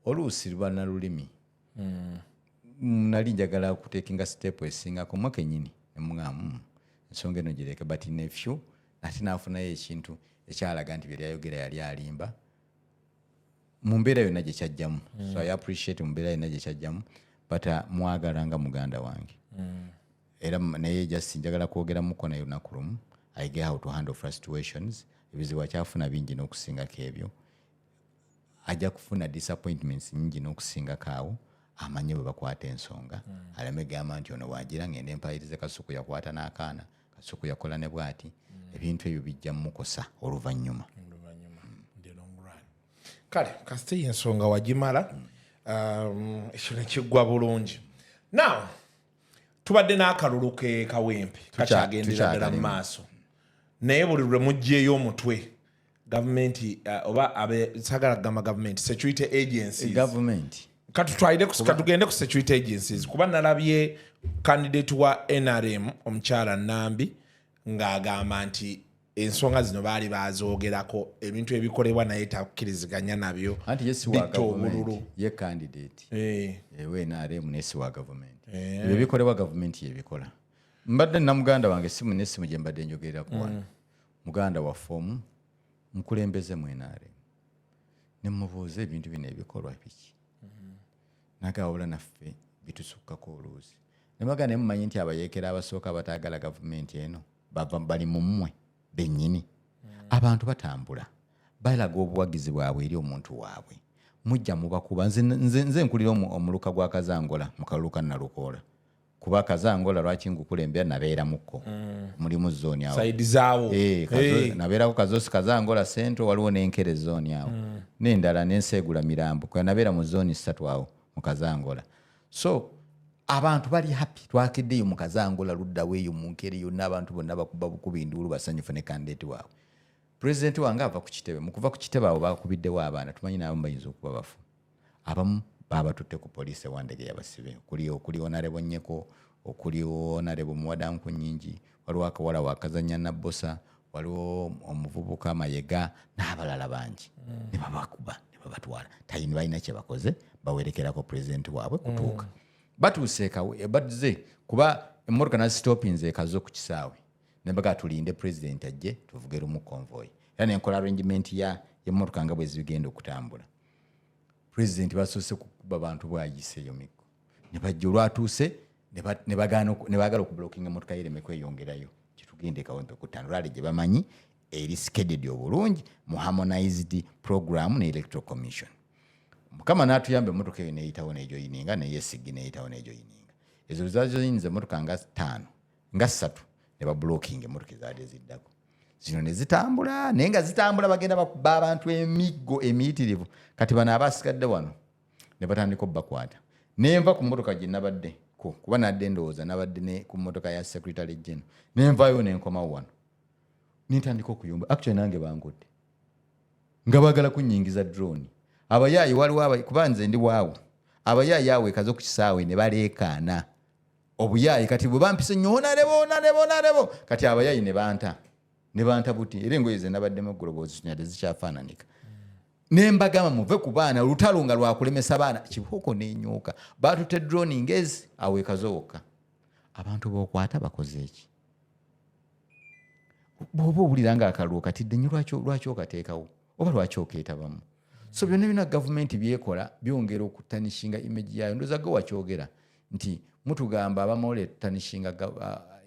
Speaker 3: oluusi luba na lulimi nali njagala okutekinga step esingako mwe kennyini ne muŋŋamu ensonga eno gireke but nefyu ate naafunayo ekintu ekyalaga nti byeyayogera yali alimba mu mbeera yonna gye kyajjamu so I appreciate mu mbeera yonna gye kyajjamu but mwagala nga muganda wange era naye just njagala kwogeramuko naye olunaku lumu I get how to handle frustrations ebizibu akyafuna bingi n'okusingako ebyo ajja kufuna disappointments nyingi n'okusingako awo amanye bwe bakwata ensonga aleme gamba nti ono wagira ngende mpayirize Kasuku yakwata n'akaana Kasuku yakola ne bw'ati ebintu ebyo bijja mukosa oluvannyuma
Speaker 4: kale kasite ensonga wagimala ekyo nekiggwa bulungi now tubadde n'akalulu ke Kawempe kakyagendera ddala mu maaso naye buli lwe mugyeyo omutwe gavumenti oba sagala kugamba gavumenti security agencies katugende ku security agencies kuba nalabye candidate wa NRM omukyala Nambi ng'agamba nti ensonga zino baali bazoogerako ebintu ebikolebwa naye takkiriziganya nabyo
Speaker 3: anti yesi wa government ye candidate ewe NRM nesi wa government ebyo bikolebwa government yebikola mbadde na muganda wange nesimu gye mbadde njogererako wano muganda wa fomu nkulembeze mu NRM ne mubuuza ebintu bino ebikolwa biki nagawula naffe bitusukkako oluuzi ne bagamba ne mumanyi nti abayeekera abasooka bataagala gavumenti eno bali mu mmwe bennyini abantu batambula balaga obuwagizi bwabwe eri omuntu waabwe mujja mubakuba nze nkulira omuluka gwa Kazangola mu kalulu ka Nalukoola kuba Kazangola lwaki ngukulembera nabeera mukko mulimu zooni awo
Speaker 4: saidi zaawo
Speaker 3: nabeerako Kazosi Kazangola Central waliwo n'Enkere zooni awo n'endala n'Enseegula Mirambo kwa nabeera mu zooni 3 awo mu Kazangola so abantu bali happy twakeddeyo mu Kazangola luddawo eyo mu Nkere yonna abantu bonna bakuba bukubi ndulu basanyufu ne candidate waabwe president wange ava ku kitebe mu kuva ku kitebe abo bakubiddewo abaana tumanyi nabo bayinza okuba bafu abamu baba tutte ku poliisi ewandege yabasibe okuli Honorable Nyeko okuli Honorable Muwadamu Kunyingi waliwo akawala wakazanya Nabbosa waliwo omuvubuka Mayega n'abalala bangi ne babakuba ne babatwala tayini balina kye bakoze bawerekerako president waabwe kutuuka batuuse batuze kuba emmotoka nazistopinze ekazo ku kisaawe nembaga tulinde president ajje tuvuge rumu convoy yani enkola arrangement ya emmotoka nga bwe zigenda okutambula. President basoose kukuba abantu bwayiseeyo miko ne bajja olwatuuse ne bagala okublockinga emmotoka yereme kweyongerayo kitugende kawempe kutano rally gye bamanyi eri scheduled obulungi mu harmonized program ne electoral commission. Mukama n'atuyamba emmotoka eyo neyitawo nejoyininga neyesigi neyitawo nejoyininga ezo zajoyininze emmotoka nga 5 nga 3 ne bablocking emmotoka ezaali eziddako zino ne zitambula naye nga zitambula bagenda bakuba abantu emiggo emiyitirivu kati bano abasigadde wano ne batandika obbakwata nenva ku mmotoka gye nabadde kuba nadde ndowooza nabadde ne ku mmotoka ya secretary general nenvayo nenkomawo wano nintandika okuyumba actually nange bangudde nga baagala kunyingiza drone abayaayi waliwo kuba nze ndi waawo abayaayi awo ekaze ku kisaawe ne baleekaana obuyaayi kati bwe bampise nnyo onalebo kati abayaayi ne banta buti era engoye ze nabaddemu eggulo bwozitunyadde zikyafaananika nembagamba muve ku baana olutalo nga lwakulemesa baana kibuuko nenyuuka batute drone ngezi awo ekaze wokka abantu b'okwata bakoze eki bw'oba owulira nga akalulu katidde nnyo lwaki okateekawo oba lwaki okeetabamu so byonna bina gavumenti byekola byongera okutanishinga image yayo ndoza go wakyogera nti mutugamba abamawole tutanishinga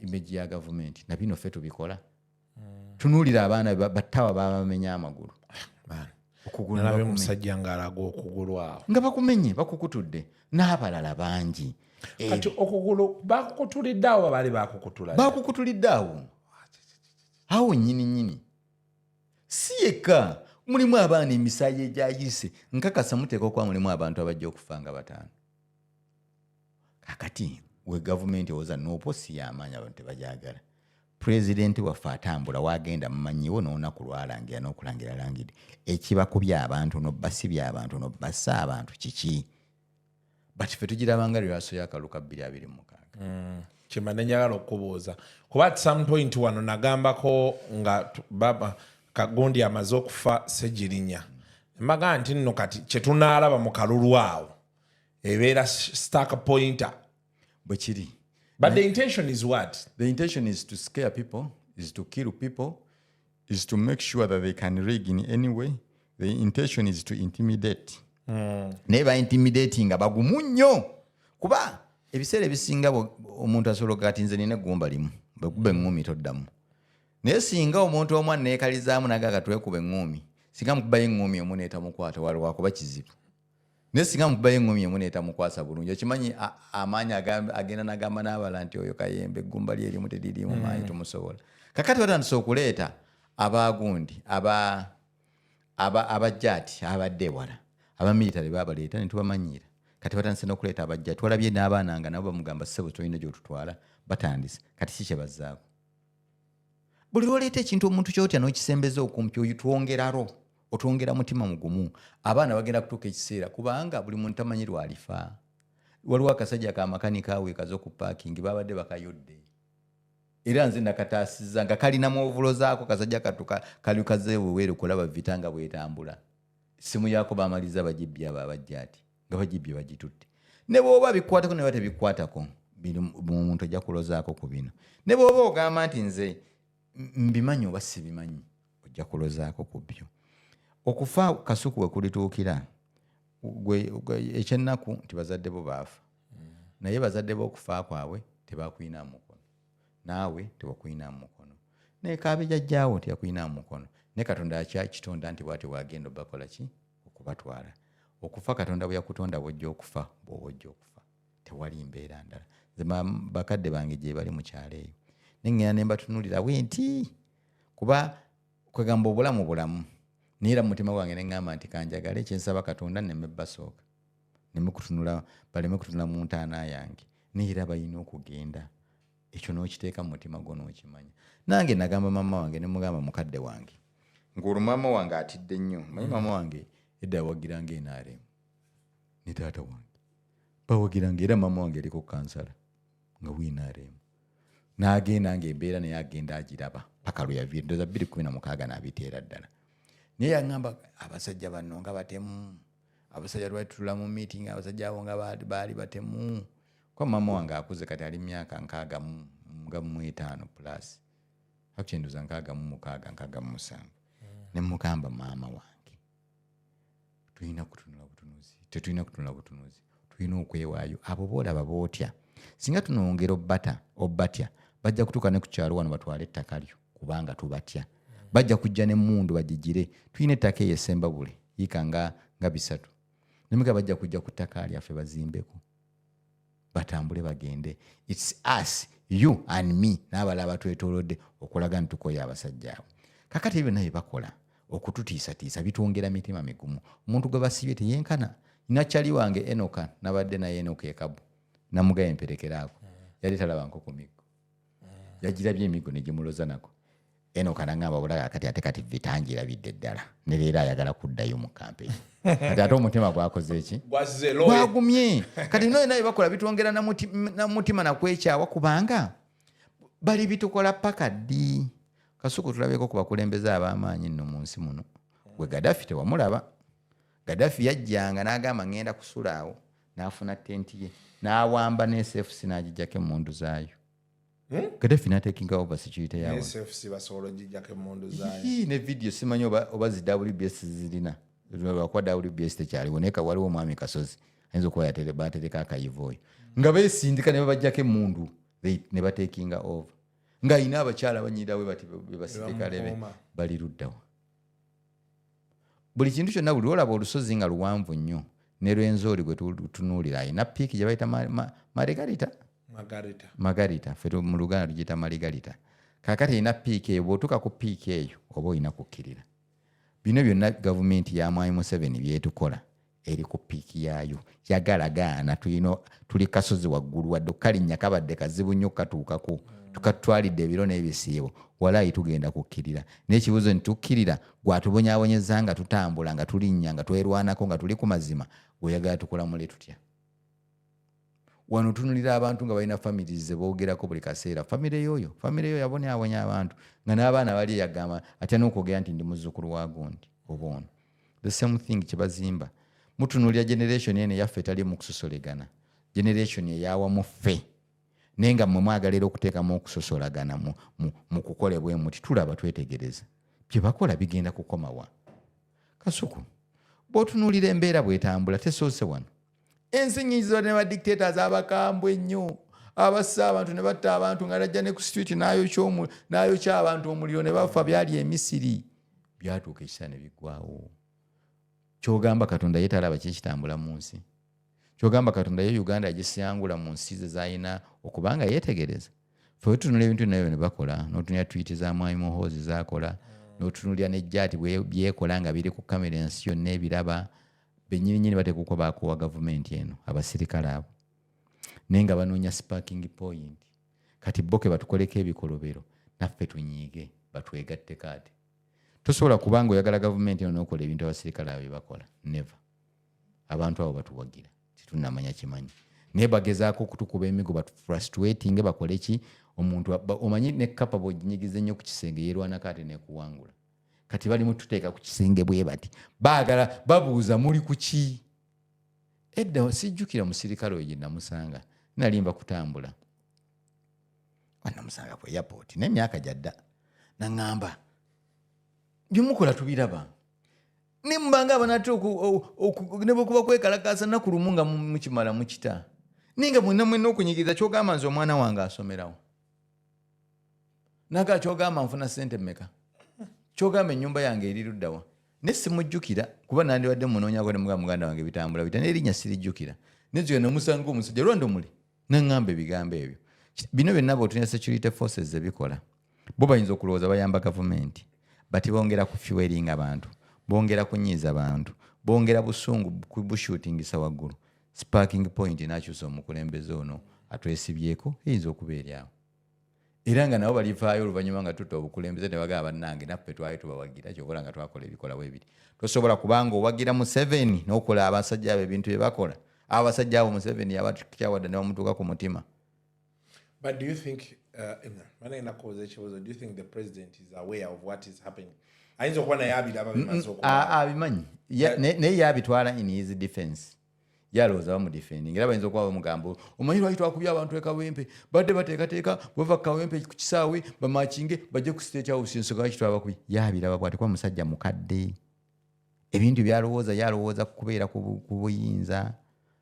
Speaker 3: image ya gavumenti na bino ffe tubikola tunuulira abaana battawa babamenya amagulu
Speaker 4: nalabe musajja ng'alaga okugulu awo
Speaker 3: nga bakumenye bakukutudde n'abalala bangi
Speaker 4: kati okugulu bakukutulidde awo baali
Speaker 3: bakukutulidde awo nyini si yekka mulimu abaana emisaayi egyayise nkakasa muteeka okuba mulimu abantu abajja okufa nga 5 kakati we gavumenti oza nooposi y'amaanyi abantu tebajagala pulezidenti waffe atambula wagenda mumanyiwo n'olunaku lwalangira n'okulangira langidde ekibakubya abantu n'obbasibya abantu n'obbasa abantu kiki but ffe tugirabanga liraso y'akaluka 2026
Speaker 4: kimane njagala okubuuza kuba at some point wano nagambako nga baba Kagundi amaze okufa Segirinya mbaga nti nno kati kyetunaalaba mu kalulu awo ebeera stack pointer
Speaker 3: bwe kiri.
Speaker 4: But the intention is what?
Speaker 3: The intention is to scare people, is to kill people, is to make sure that they can rig in any way. The intention is to intimidate. Never intimidating abagumu nnyo. Kuba ebiseera ebisinga omuntu asobola kati nze nina eggumba limu bakube eŋŋumi toddamu. Naye singa omuntu omu anneekalizaamu nagaaga twekube eŋŋumi singa mukubayo eŋŋumi omu neetamukwata waliwo akuba kizibu. Naye singa mukubayo eŋŋumi emu neetamukwasa bulungi okimanyi amaanyi agenda nagamba n'abala nti oyo Kayembe eggumba lye erimu teririmu maanyi tumusobola. Kakati batandise okuleeta abagundi abajjaati abadde ewala abamilitale babaleeta ne tubamanyiira kati batandise n'okuleeta abajjaati twalabye n'abaana nga nabo bamugamba ssebo tolina gy'otutwala batandise kati si kye bazzaako. Buli lwoleeta ekintu omuntu kyotya n'okisembeza okumpi oyo otwongera mutima mugumu abaana bagenda kutuuka ekiseera kubanga buli muntu tamanyirwa alifa. Waliwo akasajja ka makanika awe kazo ku parking babadde bakayodde era nze nakataasiza nga kalinamu ovulo zaako kasajja katuka kalukaze weweere kulaba vitanga bwetambula simu yako bamaliza bajibbye abajjaati nga bajibbye bagitutte ne bw'oba bikwatako ne batebikwatako omuntu ajja kulozaako ku bino ne bw'oba ogamba nti nze mbimanyi oba sibimanyi ojja kulozaako ku byo. Okufa kasuku we kulituukira ekyennaku nti bazadde bo baafa naye bazadde bo okufa kwabwe tebakwina mukono naawe tebakwina mukono naye kaabejjajjaawo teyakwina mukono ne Katonda akyakitonda nti bw'ati bwagenda obakola ki okubatwala. Okufa Katonda bwe yakutonda bw'ojja okufa bw'oba ojja okufa tewali mbeera ndala. Nze bakadde bange gye bali mu kyalo eyo nengenda ne mbatunuulira bwenti kuba kwegamba obulamu niira mutima gwange neŋŋamba nti kanjagala ekyensaba Katonda nemme basooka nemme kutunula baleme kutunula mu ntaana yange niira balina okugenda ekyo n'okiteeka mu mutima gwo n'okimanya. Nange nagamba mama wange ne mugamba mukadde wange ng'olwo mama wange atidde nnyo manyi mama wange edda yawagiranga NRM ne taata wange bawagiranga era mama wange eriko kansala nga NRM n'agenda ng'embeera naye agenda agiraba paka lwe yaviira ndoza 2016 n'abiteera ddala. Naye yaŋŋamba abasajja bano nga batemu abasajja lwatutula mu meeting abasajja abo nga baali batemu kwa mama wange akuze kati ali myaka 65 plus kakyenduza nkaaga mu mukaaga nkaaga mu musanvu ne mugamba maama wange tulina kutunula butunuzi tetulina kutunula butunuzi tulina okwewaayo abo boolaba bootya singa tunongera obbatya bajja kutuuka ne ku kyalo wano batwale ettaka lyo kubanga tubatya bajja kujja n'emmundu bagigire tulina ettaka eyo esemba bule yiika nga 3 nemeka bajja kujja ku ttaka lyaffe bazimbeko batambule bagende. It's us, you and me n'abalala batwetoolodde okulaga nti tukoye abasajja abo. Kakati ebyo naye bakola okututiisatiisa bitwongera mitima migumu. Omuntu gwe basibye teyenkana. Nakyali wange Enoka nabadde naye Enoka ekabu namugaye emperekeraako yali talaba nkoko migo yagirabye emigo ne gimuloza nako. Enoka nangamba bulaga kati ate kati vitangira bidde ddala ne leero ayagala kuddayo mu campaign. Kati ate omutima gwakoze eki gwagumye. Kati noye naye bakola bitwongera na mutima nakwekyawa kubanga bali bitukola paka ddi. Kasuku tulabeko ku bakulembeze ab'amaanyi nno mu nsi muno. Gwe Gaddafi tewamulaba. Gaddafi yajjanga n'agamba ngenda kusulaawo n'afuna tenti ye n'awamba n'SFC n'agijjako emmundu zaayo. Gaddafi n'atekinga over security yawe.
Speaker 4: SFC basobola ogijjako emmundu zaayo.
Speaker 3: Ne video simanyi oba zi WBS zirina. Kwa WBS tekyaliwo naye waliwo omwami Kasozi ayinza okuba batereka akayivooyo nga beesindika ne babajjako emmundu ne batekinga over nga ayina abakyala banyirawe bati basirikale be bali luddawa. Buli kintu kyonna buli olaba olusozi nga luwanvu nnyo ne lw'enzooli gwe tunuulira ayina piiki gye bayita Margarita ffe mu Luganda tugiyita Marigarita. Kaakati ayina piiki eyo bw'otuuka ku piiki eyo oba olina kukkirira. Bino byonna gavumenti ya Mwai Museveni byetukola eri ku piiki yaayo yagalagaana tuli kasozi waggulu wadde okalinnya kabadde kazibu nnyo katuukako tukatwalidde ebiro n'ebisiibo walayi tugenda kukkirira n'ekibuzo nti tukkirira gwatubonyaabonyeza nga tutambula nga tulinnya nga twerwanako nga tuli ku mazima gweyagala tukolamule tutya. Wano tunulira abantu nga balina families ze boogerako buli kaseera. Famire yoyo yabonyaabonya abantu nga n'abaana bali yagamba atya n'okwogera nti ndi muzzukulu wa gundi obono. The same thing kibazimba. Mutunulira generation ene yaffe tali mu kusosolegana. Generation eyawamu ffe. Nenga mmwe mwagalera okuteekamu okusosolagana mu kukolebwa muti tulaba twetegereza. Bye bakola bigenda kukomawa. Kasuku bw'otunuulira embeera bw'etambula tesoose wano. Ensinyizo ne ba dictators abakambwe nnyo abassa abantu ne batta abantu nga lajja ne ku street n'ayokya abantu omuliro ne bafa byali emisiri byatuuka ekisa ne biggwawo. Kyogamba Katonda ye talaba kyekitambula mu nsi. Kyogamba Katonda ye Uganda yagisangula mu nsi ze zayina okubanga yeetegereza. Ffe tunula ebintu nayo ne bakola n'otunulira tweet za Mwai Muhoozi zaakola n'otunulira n'ejjaati byekola nga biri ku kamera ensi yonna ebiraba. Bennyini batekuko bakuwa gavumenti eno abasirikale abo nenga banoonya sparking point. Kati boke batukoleko ebikolobero naffe tunyiige batwegatte kati. Tosobola kubanga oyagala gavumenti eno n'okola ebintu abasirikale abo bakola. Never. Abantu abo batuwagira tetunnamanya kimanyi naye bagezaako okutukuba emigo batufrustrating bakole ki omuntu omanyi ne capable ginyigize nnyo ku kisenge yeerwanako ate neekuwangula. Kati bali mututeeka ku kisenge bwe bati baagala babuuza muli ku ki. Edda sijjukira musirikale oyo gye namusanga nalimba kutambula wanamusanga ku airport n'emyaka gyadda naŋŋamba byemukola tubiraba ne mbanga abanate ne bwekuba kwekalakaasa nnaku lumu nga mukimala mukita ninga mwenna okunyigiriza kyogamba nze omwana wange asomerawo naga kyogamba nfuna ssente mmeka kyogamba ennyumba yange eri luddawa ne simujjukira kuba nandibadde munoonyako ne muganda wange bitambula bita n'erinnya sirijjukira nezigenda omusanga omusajja lwanda omuli naŋŋamba ebigambo ebyo. Bino byonna bw'otunya security forces zebikola bo bayinza okulowooza bayamba gavumenti bati bongera kufuelinga abantu bongera kunyiiza abantu bongera busungu bushutingisa waggulu. Sparking point n'akyusa omukulembeze ono atwesibyeko eyinza okubeera awo era nga nabo balivaayo oluvannyuma nga tutta obukulembeze ne bagamba bannange naffe twali tubawagira kyokola nga twakola ebikolawo ebiri. Tosobola kubanga owagira Museveni n'okola abasajja abo ebintu bye bakola abasajja abo Museveni yabatukyawadde ne bamutuuka ku mutima.
Speaker 4: But do you think do you think the president is aware of what is happening? Ayinza okuba naye abiraba bimaze okuba
Speaker 3: abimanyi naye yabitwala in his defense. yalowooza bamudefending era bayinza okuba bamugambo omanyi lwaki twakubya abantu ekawempe badde bateekateeka bava ku kawempe ku kisaawe bamakinge bajje ku state house ensonga lwaki twabakubye yabiraba bwati kuba musajja mukadde ebintu yalowooza kubeera ku buyinza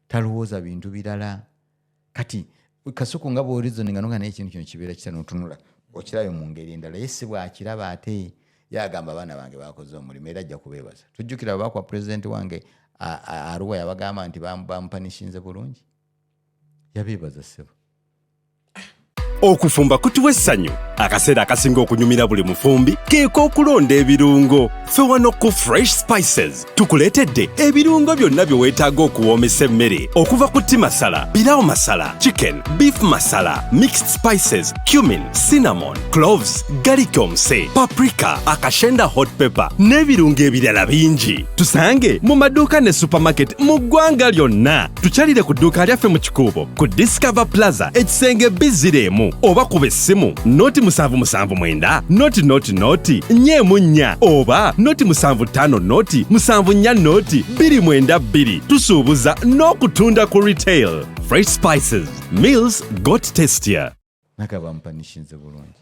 Speaker 3: talowooza bintu birala kati kasuku nga bw'orizoninga nonga naye ekintu kino kibeera kitanotunula okirabe mu ngeri endala ye si bwakiraba ate yagamba abaana bange bakoze omulimu era ajja kubeebaza tujjukira babakwa pulezidenti wange Arua yabagamba nti bampanishinze bulungi yabeebaza ssebo
Speaker 9: okufumba kutuwa essanyu akaseera akasinga okunyumira buli mufumbi keeko okulonda ebirungo ffe wano ku Fresh Spices tukuleetedde ebirungo byonna bye weetaaga okuwoomesa emmere okuva ku tea masala, pilau masala, chicken, beef masala, mixed spices, cumin, cinnamon, cloves, garlic omuse, paprika, akashenda hot pepper n'ebirungo ebirala bingi tusange mu maduuka ne supermarket mu ggwanga lyonna tukyalire ku dduuka lyaffe mu Kikuubo ku Discover Plaza ekisenge B0 oba kuba essimu noti 779 noti 4 oba noti 75 noti 74 noti 292 tusuubuza n'okutunda ku retail. Fresh Spices, meals got tastier.
Speaker 3: nakabampanishinze bulungi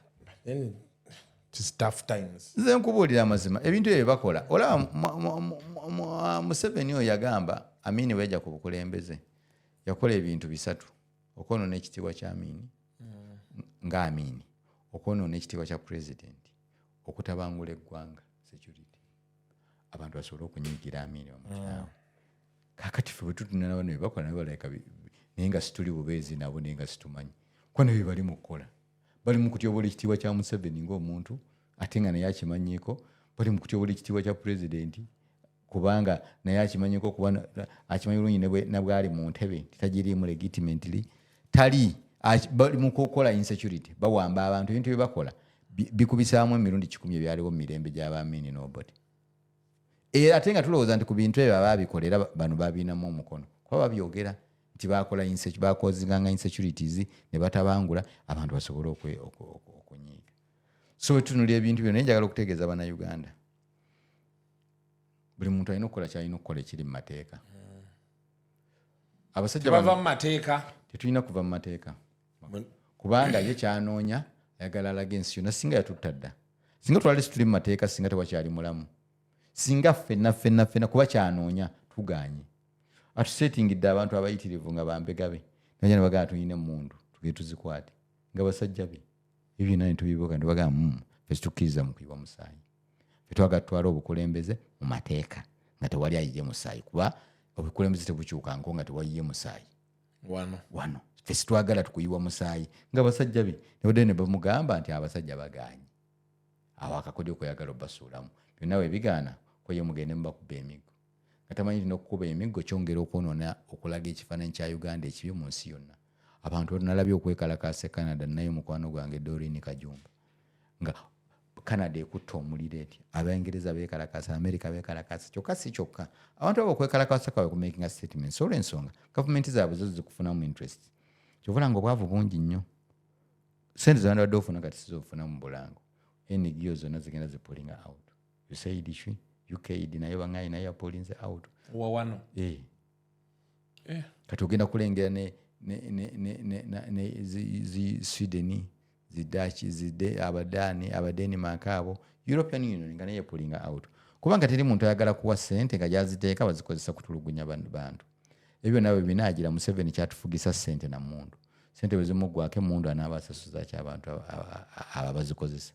Speaker 4: tough times.
Speaker 3: nze nkubuulira amazima ebintu ebyo bakola olaba Museveni oyo yagamba Amini wejja ku bukulembeze yakola ebintu bisatu okwonoona ekitiibwa kya Amini nga Amini okwonoona ekitiibwa kya pulezidenti okutabangula eggwanga security abantu basobole okunyiigira Amini bamutinawo kakati ffe bwe tutunula bano bebakola naye balayika naye nga situli bubeezi nabo naye nga situmanyi kwana bye bali mu kukola bali mu kutyobola ekitiibwa kya Museveni ng'omuntu ate nga naye akimanyiiko bali mu kutyobola ekitiibwa kya pulezidenti kubanga naye akimanyiiko kuba akimanyi bulungi ne bwali mu ntebe titagiriimu legitimately tali bali mu kukola insecurity bawamba abantu ebintu bye bakola bikubisaamu emirundi 10 ebyaliwo mu mirembe gy'Abamini n'Obote ate nga tulowooza nti ku bintu ebyo abaabikolera bano babiinamu omukono kuba babyogera nti bakozinganga insecurities ne batabangula abantu basobole okunyiiga so tunuli ebintu byo naye njagala okutegeeza bannayuganda buli muntu alina okukola kyalina okukola ekiri mu mateeka abasajja
Speaker 4: bava mu mateeka
Speaker 3: tetulina kuva mu mateeka kubanga ye kyanoonya ayagala alaga ensi yonna singa yatutta dda singa twali situli mu mateeka singa tewakyali mulamu singa ffenna kuba kyanoonya tuganye atusetingidde abantu abayitirivu nga bambegabe naye ne bagamba tuyine emundu tugende tuzikwate nga basajja be ebyo byonna ne tubibuuka ne bagamba ffe situkkiriza mu kuyiwa musaayi ffe twagala tutwale obukulembeze mu mateeka nga tewali ayiye musaayi kuba obukulembeze tebukyukanko nga tewayiye musaayi wano ffe situwagala tukuyiwa musaayi nga basajja be nebadde ne bamugamba nti abasajja baganye awo akakodyo kweyagala obbasuulamu byonna we bigaana kwe mugende mubakuba emiggo nga tamanyi tina okukuba emiggo kyongera okwonoona okulaga ekifaananyi kya Uganda ekibi mu nsi yonna abantu nalabye okwekalakaasa Canada naye mukwano gwange Doreen Kajumba nga Canada ekutta omuliro eti Abangereza beekalakaasa America beekalakaasa kyokka si kyokka abantu abo okwekalakaasa kwawe ku making a statement so olw'ensonga gavumenti zaabwe zo zikufunamu interest kyovula nga obwavu bungi nnyo sente z'abantu badde ofuna kati sizofuna mu bulango NGO zonna zigenda zipulinga out USAID shwi UKAID nayo bangayi nayo yapulinze out
Speaker 4: wano
Speaker 3: kati ogenda kulengera ne Sweden zidachi zide abadani Denmark abo European Union nga nayo yapulinga out kubanga teri muntu ayagala kuwa sente nga jaziteeka bazikozesa kutulugunya bantu ebyo nawe binaagira Museveni kyatufugisa sente na mundu sente wezimuggwako emundu anaabasasuza ky'abantu ababazikozesa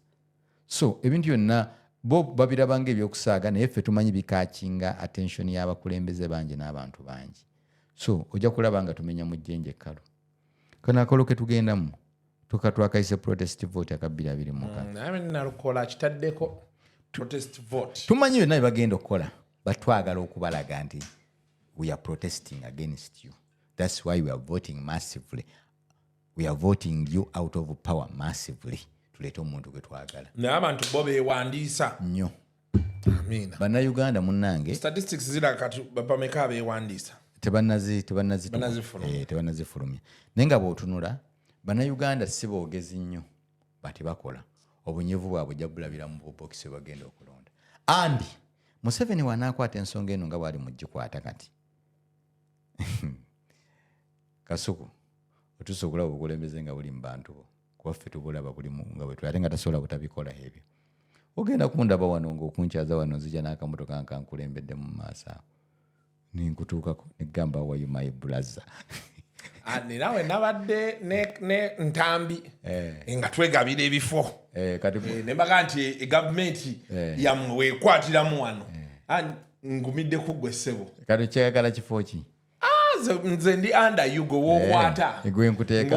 Speaker 3: so ebintu byonna bo babirabanga ebyokusaaga naye ffe tumanyi bikakinga attention y'abakulembeze bangi n'abantu bangi so ojja kulaba nga tumenya mu jjenje ekkalu kana akolo ke tugendamu twakayise protest vote aka 2024
Speaker 4: nalukola kitaddeko protest vote
Speaker 3: tumanyi byonna bye bagenda okukola batwagala okubalaga nti we are protesting against you that's why we are voting massively we are voting you out of power massively tuleeta omuntu gwe twagala
Speaker 4: naye abantu bo beewandiisa
Speaker 3: nnyo
Speaker 4: amina
Speaker 3: bannayuganda munnange
Speaker 4: statistics ziraga kati bapameka beewandiisa
Speaker 3: tebannazifulumya naye nga bw'otunula bannayuganda si boogezi nnyo bati bakola obunyevu bwabwe ojja bulabira mu bubokisi bwe bagenda okulonda andi Museveni wanaakwata ensonga eno nga bwali mugikwata kati Kasuku otusobola obukulembeze nga buli mu bantu bo kuwaffe tubulaba buli nga bwe ate nga tasobola butabikola ebyo ogenda kundaba wano ng'okunkyaza wano nzija n'akamotoka nkankulembedde mu maaso awo ninkutuukako negamba how are you my brother
Speaker 4: ninawe nabadde ne ntambi nga twegabira ebifo nembaga nti gavumenti yammwe weekwatiramu wano ngumidde kuggwe ssebo
Speaker 3: kati kyayagala kifo ki
Speaker 4: nze ndi under you gwe wookwata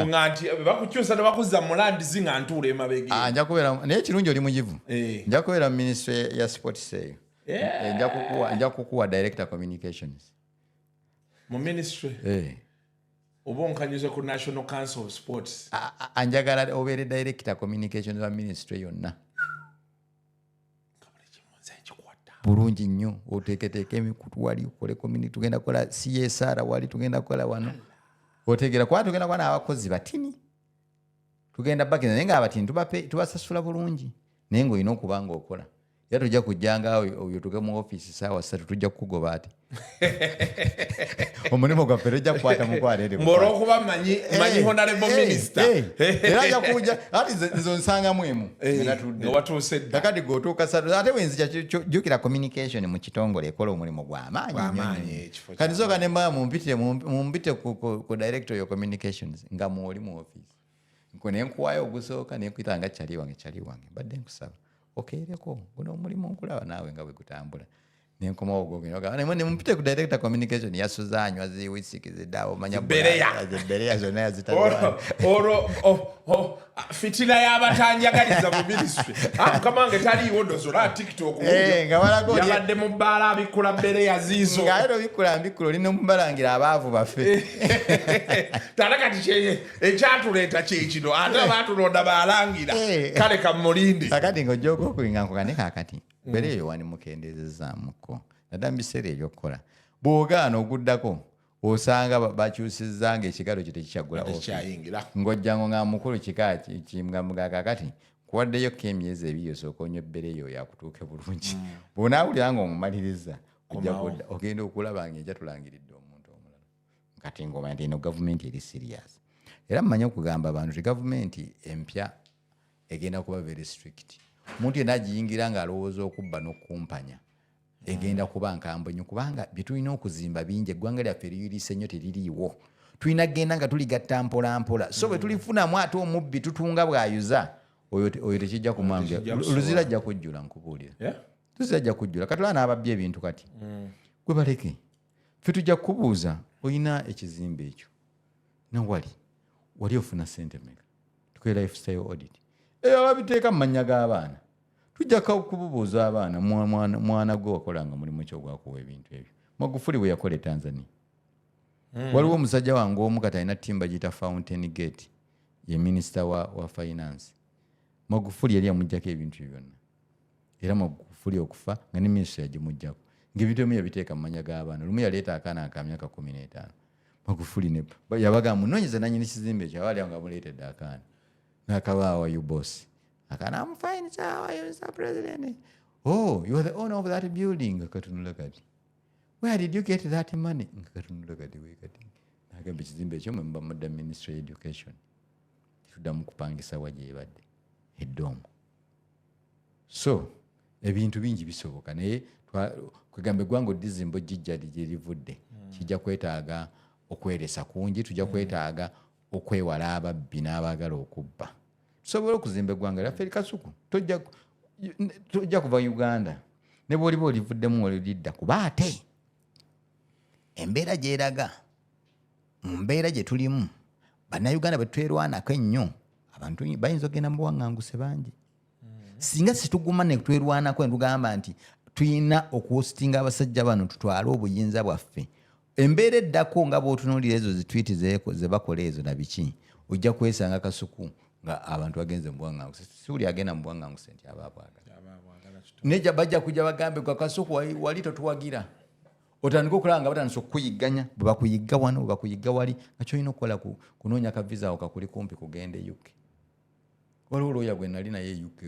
Speaker 4: nga nti bakukyusa ne bakuzza mu landisi nga ntuula emabega
Speaker 3: nja kubeera naye ekirungi oli mugivu nja kubeera mu ministry ya sports eyo nja kukuwa director communications
Speaker 4: mu ministry oba onkanyuze ku National Council of Sports
Speaker 3: anjagala obeere director communications wa ministry yonna bulungi nnyo oteeketeeka emikutu wali okole community tugenda kukola CSR wali tugenda kukola wano otegeera kuba tugenda kuba n'abakozi batini tugenda bakiza naye nga abatini tubasasula bulungi naye ng'olina okuba ng'okola era tujja kujjanga oyo tuge mu ofiisi saawa 3 tujja kukugoba ati omulimu gwaffe tujja kukwata mukwaleere
Speaker 4: ng'olwokuba manyi honorable minister
Speaker 3: era ajja kuja ati nzo nsangamu emu
Speaker 4: nga watuuse dda
Speaker 3: kakati g'otuuka ate wenzija jjukira communication mu kitongole ekola omulimu gw'amaanyi kati soka ne mbaa mumpite ku director yo communications nga mwoli mu ofiisi ne nkuwaayo ogusooka ne nkuyita nga kyali wange badde nkusaba okeereko guno omulimu nkulaba naawe nga bwe gutambula nenkomawo ogogene mumpite ku director communication yasuzanywa ziwisiki ziddaawo manya bereya zonna yazitala
Speaker 4: fitina y'abatanjagaliza mu ministry kamange taliiwo dozola tiktok yabadde mu bbaala abikula bereya ziizo
Speaker 3: ngaero bikula mbikula olina omubalangira abaavu baffe
Speaker 4: tata kati ekyatuleeta kyekino ate abaatulonda balangira kale kamulindi
Speaker 3: akati ng'ojjooka okulinga nkugane kaakati bere eyo wani mukendezezaamuko nadda mu biseera ebyokukola bw'ogaana oguddako osanga bakyusizza ng'ekigalo kyo tekikyaggula ng'ojjango nga mukulu kika kimugamuga kakati kuwaddeyo ko emyezi ebiri osooka onywa ebbere eyo yakutuuke bulungi bw'onaawulira ng'omumaliriza ogenda okulaba ng'ejja tulangiridde omuntu omulala kati ng'omanya nti eno gavumenti eri serious era mmanyi okugamba abantu ti gavumenti empya egenda kuba very strict omuntu yenna agiyingira ng'alowooza okubba n'okumpanya egenda kuba nkambwe nnyo kubanga bye tulina okuzimba bingi eggwanga lyaffe liyiriise nnyo teririiwo tulina genda nga tuligatta mpolampola so bwe tulifunamu ate omubbi tutunga bw'ayuza oyo tekijja kumwanga luzira ajja kujjula nkubuulira luzira ajja kujjula katula n'ababbi ebintu kati gwe baleke ffe tujja kukubuuza olina ekizimbe ekyo nawali wali ofuna ssente mmeka tukola lifestyle audit eyo babiteeka mu mannya g'abaana tujja kububuuza abaana mwana gwe wakolanga mulimu ki ogwakuwa ebintu ebyo Magufuli bwe yakola Tanzania waliwo omusajja wange omu kati alina ttimba giyita Fountain Gate ye minisita wa finance Magufuli yali amuggyako ebintu byonna era Magufuli okufa nga ne minisita yagimuggyako ng'ebintu ebimu yabiteeka mu mannya g'abaana lumu yaleeta akaana akamyaka 15 Magufuli yabaga munoonyeza nannyini kizimbe ekyo abaali nga muleetedde akaana nakabaawa you boss akana I'm fine sir how are you Mr. President oh you are the owner of that building katunula kati where did you get that money katunula kati we kati nagambe kizimbe ekyo mba mudda ministry of education tuddamu kupangisa waje ebadde eddomu so ebintu bingi bisoboka naye kwegambe gwango dizimbo jijja lirivudde kijja kwetaaga okweresa kungi tujja kwetaaga okwewala ababbi n'abaagala okubba tusobola okuzimba eggwanga lyaffe Kasuku tojja kuva Uganda ne bw'oliba olivuddemu olidda kuba ate embeera gyeraga mu mbeera gye tulimu bannayuganda bwe twerwanako ennyo abantu bayinza okgenda mu buwaŋŋanguse bangi singa situguma ne twerwanako ne tugamba nti tulina okuwositinga abasajja bano tutwale obuyinza bwaffe embeera eddako nga bw'otunuulira ezo zitwiti ze bakola ezo na biki ojja kwesanga Kasuku nga abantu bagenze mu buwaŋŋanguse siwuli agenda mu buwaŋŋanguse nti abaabwagala neja bajja kujja bagambe gwa Kasuku wali totuwagira otandika okulaba nga batandise okukuyigganya bwe bakuyigga wano bwe bakuyigga wali nga kyolina okukola kunoonya kaviza awo kakuli kumpi kugenda e UK waliwo looya gwe nali naye UK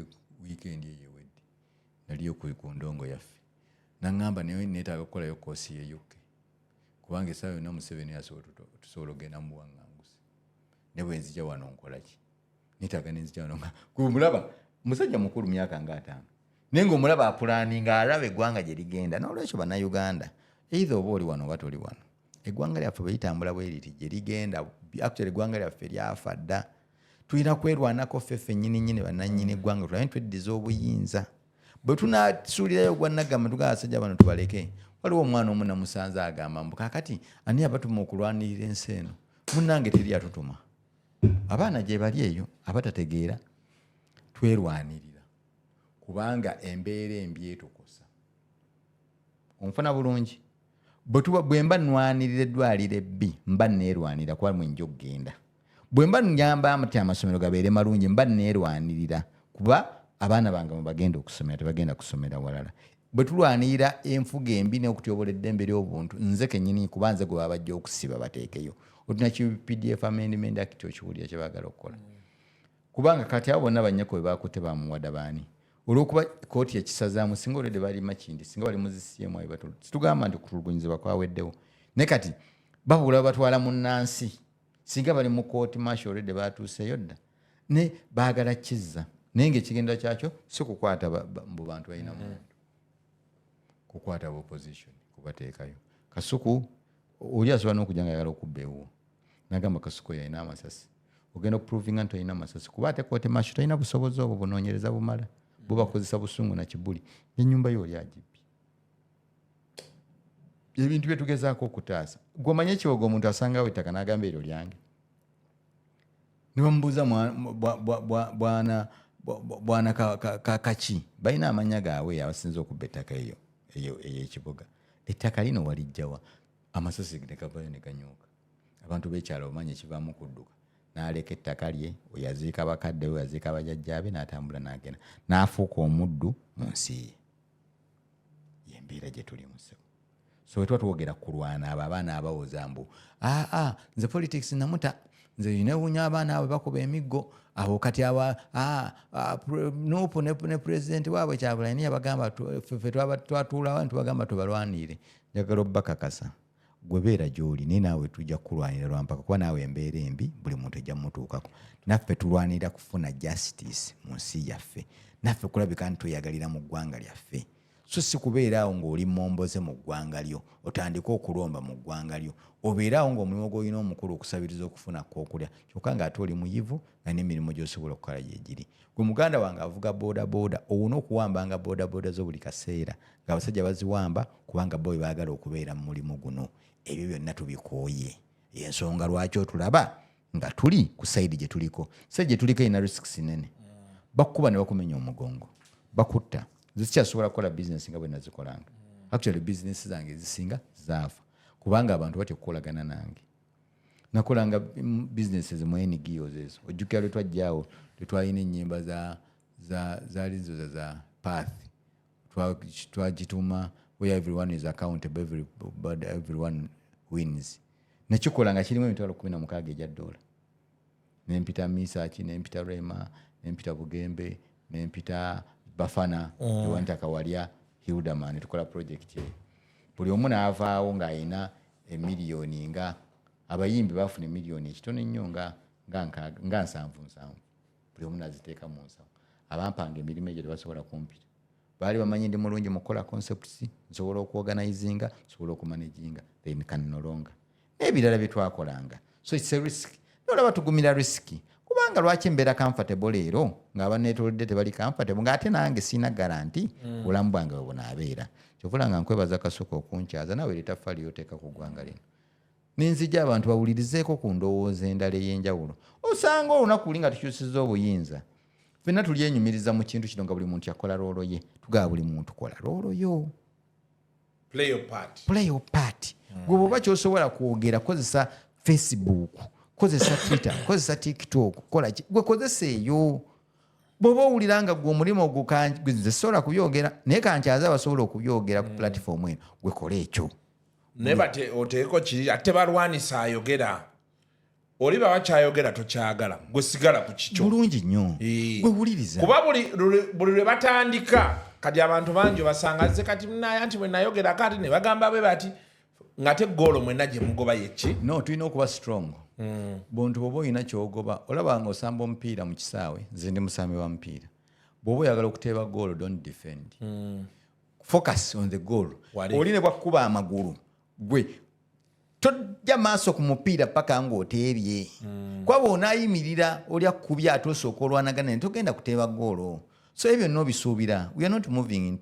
Speaker 3: wiikendi eyo ewedde naliyo ku ndongo yaffe naŋŋamba naye neetaaga okukolayo koosi ye UK kubanga essaawa yonna Museveni tusobola ogenda mu buwaŋŋanguzi ne bwe nzija wano nkolaki nitaaga ne nzija wano kumulaba musajja mukulu myaka nga 5 naye ng'omulaba apulaninga alaba eggwanga gye ligenda n'olwekyo bannayuganda either oba oli wano oba toli wano eggwanga lyaffe bwe litambula bwe liti gye ligenda actually eggwanga lyaffe lyafa dda tulina kwerwanako ffeffe nnyini bannannyini eggwanga tulabe tweddiza obuyinza bwe tunasuulirayo gwa Nagamba tugamba abasajja bano tubaleke waliwo omwana omu namusanze agamba mbu kaakati ani abatuma okulwanirira ensi eno munnange teri atutuma abaana gye bali eyo abatategeera twerwanirira kubanga embeera embi etukosa onfuna bulungi bwe mba nnwanirira eddwaliro ebbi mba neerwanirira kuba mwenja okugenda bwe mba nnyamba amati amasomero gabeere malungi mba neerwanirira kuba abaana bange mwe bagenda okusomera tebagenda kusomera walala bwe tulwanirira enfuga embi n'okutyobola eddembe ly'obuntu nze kennyini kuba nze gwe babajja okusiba bateekeyo otuna ki PDF amendment act okiwulira kye baagala okukola kubanga kati abo bonna bannyako bwe baakutte bamuwada baani olw'okuba kooti ekisazaamu singa olwedde bali makindi singa bali muzisiemu ayo batulu situgamba nti kutulugunyizibwa kwaweddewo ne kati babula batwala mu nnansi singa bali mu kooti masho olwedde baatuuseyo dda ne baagala kizza naye ng'ekigenda kyakyo si kukwata mu bantu balina muntu kukwata opposition kubateekayo Kasuku oli asobola n'okujja nga ayagala okubba ewuwo nagamba Kasuku yalina amasasi ogenda okuprovinga nti olina amasasi kuba ate kooti masho talina busobozi obwo bunoonyereza bumala bubakozesa busungu na kibuli ennyumba yo oli agibbye ebintu bye tugezaako okutaasa gw'omanye ekiwogo omuntu asangawo ettaka n'agamba eryo lyange ne bamubuuza bwana kaki balina amannya gaabwe abasinza okubba ettaka eyo ey'ekibuga ettaka lino walijjawa amasasi ne gavayo ne ganyuuka abantu b'ekyalo bamanya ekivaamu kudduka n'aleka ettaka lye yaziika bakadde we yaziika bajjajjaabe n'atambula n'agenda n'afuuka omuddu mu nsi ye yembeera gye tuli museko so wetwa tuwogera kulwana abo abaana abawoza mbu nze politics namuta nze yinewunya abaana abo bakuba emiggo abo kati nupu ne president waabwe Kyagulanyi yabagamba ffe twatuulawo ntibagamba tubalwanire njagala obbakakasa gwe beera gy'oli naye naawe tujja kulwanira lwampaka kuba naawe embeera embi buli muntu ejja mutuukako naffe tulwanira kufuna justice mu nsi yaffe naffe kulabika nti tweyagalira mu ggwanga lyaffe so si kubeeraawo ng'oli momboze mu ggwanga lyo otandike okulomba mu ggwanga lyo obeeraawo ng'omulimu gw'olina omukulu okusabiriza okufuna k'okulya kyokka ng'ate oli muyivu nga n'emirimu gy'osobola okukola gye giri gwe muganda wange avuga boodabooda owuna okuwambanga boodabooda zo buli kaseera ng'abasajja baziwamba kubanga bo baagala okubeera mu mulimu guno ebyo byonna tubikooye ensonga lwaki otulaba nga tuli ku sayidi gye tuliko sayidi gye tuliko erina risks nene bakukuba ne bakumenya omugongo bakutta zikyasobola kukola bizinesi nga bwe nazikolanga actually bizinesi zange ezisinga zaafa kubanga abantu batya okukolagana nange nakolanga bizinesi mu NGOs ezo ojjukira lwe twajjaawo tetwalina ennyimba zaali zo za path twagituma where everyone is accountable everyone wins nekikola nga kirimu emitwalo 16 egya dola nempita Misaki nempita Rema nempita Bugembe nempita Bafana ewantaka walya Hildaman tukola project buli omu n'avaawo ng'ayina emiliyoni nga abayimbi bafuna emiliyoni ekitono ennyo nga 7 buli omu n'aziteeka mu nsawo abampanga emirimu egyo tebasobola kumpita baali bamanyi ndi mulungi mu kukola concepts nsobola okuorganizinga nsobola okumanaginga then kannolonga n'ebirala bye twakolanga so it's a risk nolaba tugumira risiki kubanga lwaki mbeera comfortable leero ng'abaneetolodde tebali comfortable ng'ate nange siina garanti obulamu bwange bwe bunaabeera kyovula nga nkwebaza Kasuka okunkyaza nawe litaffa lyoteeka ku ggwanga lino ninzija abantu bawulirizeeko ku ndowooza endala ey'enjawulo osanga olunaku luli nga tukyusizza obuyinza ffenna tulyenyumiriza mu kintu kino nga buli muntu yakola loolo ye tugaba buli muntu kola loolo yo
Speaker 4: play your part gwe bwoba kyosobola kwogera kozesa Facebook kozesa Twitter kozesa TikTok kola gwe kozesa eyo bwoba owulira nga gwe omulimu ogwo nze sobola kubyogera naye kankyaza basobola okubyogera ku platform eno gwe kola ekyo naye bate oteeko kiri ate balwanisa ayogera oli bawakyayogera tokyagala gwe sigala ku kikyo
Speaker 3: bulungi nnyo gwe wuliriza
Speaker 4: kuba buli lwe batandika kati abantu bangi basanga ze kati naye anti bwe nayogera kati ne bagamba be bati ngate goal mwenna gye mugoba yechi
Speaker 3: no tulina okuba strong buntu bwoba olina kyogoba olaba nga osamba omupiira mu kisaawe nze ndi musambi wa mupiira bwoba oyagala okuteeba goal don't defend focus on the goal oline bwakuba amagulu gwe tojja maaso ku mupiira paka ng'oteebye kwaba onaayimirira olya kubya ate osooka olwanagana ne togenda kuteeba goal so ebyo n'obisuubira we are not moving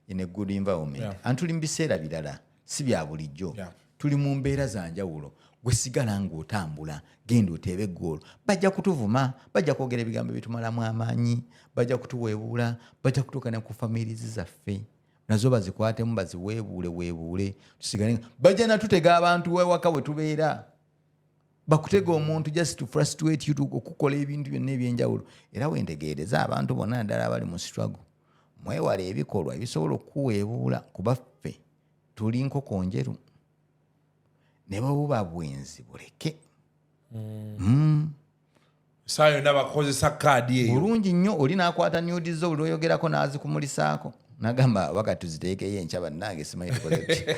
Speaker 3: in a good environment antuli mu biseera birala si bya bulijjo tuli mu mbeera za njawulo gwe sigala ng'otambula genda oteebe goal bajja kutuvuma bajja kwogera ebigambo bitumalamu amaanyi bajja kutuweebuula bajja kutuukana ku families zaffe nazo bazikwatemu baziweebuule tusigale bajja natutega abantu wewaka we tubeera bakutega omuntu just to frustrate you okukola ebintu byonna ebyenjawulo era wentegeereza abantu bonna naddala abali mu struggle mwewala ebikolwa ebisobola okuweebuula kubaffe tuli nkoko njeru ne babuba bwenzi buleke
Speaker 4: saa yonna bakozesa kaadi eyo
Speaker 3: bulungi nnyo oli n'akwata nuudi zo buli oyogerako n'azikumulisaako nagamba wakati tuziteekeyo enkya bannange simanyi tukoze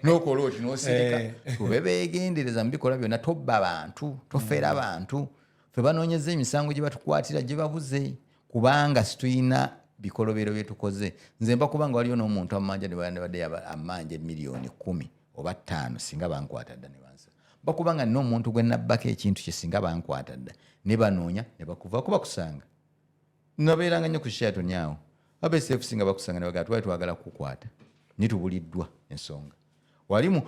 Speaker 3: nokola oti nosirika tube beegendereza mu bikolwa byonna tobba bantu tofeera bantu ffe banoonyeza emisango gye batukwatira gye babuze kubanga situyina bikolobero bye tukoze nze mba kubanga waliyo n'omuntu amanja ne badde amanja miliyoni 10 oba 5 singa bankwata dda ne bansa bakubanga n'omuntu gwe nabbako ekintu kye singa bankwata dda ne banoonya ne bakuva kuba kusanga nabeeranga nnyo ku Sheraton awo abesefu singa bakusanga ne bagamba twagala kukwata nitubuliddwa ensonga wali mu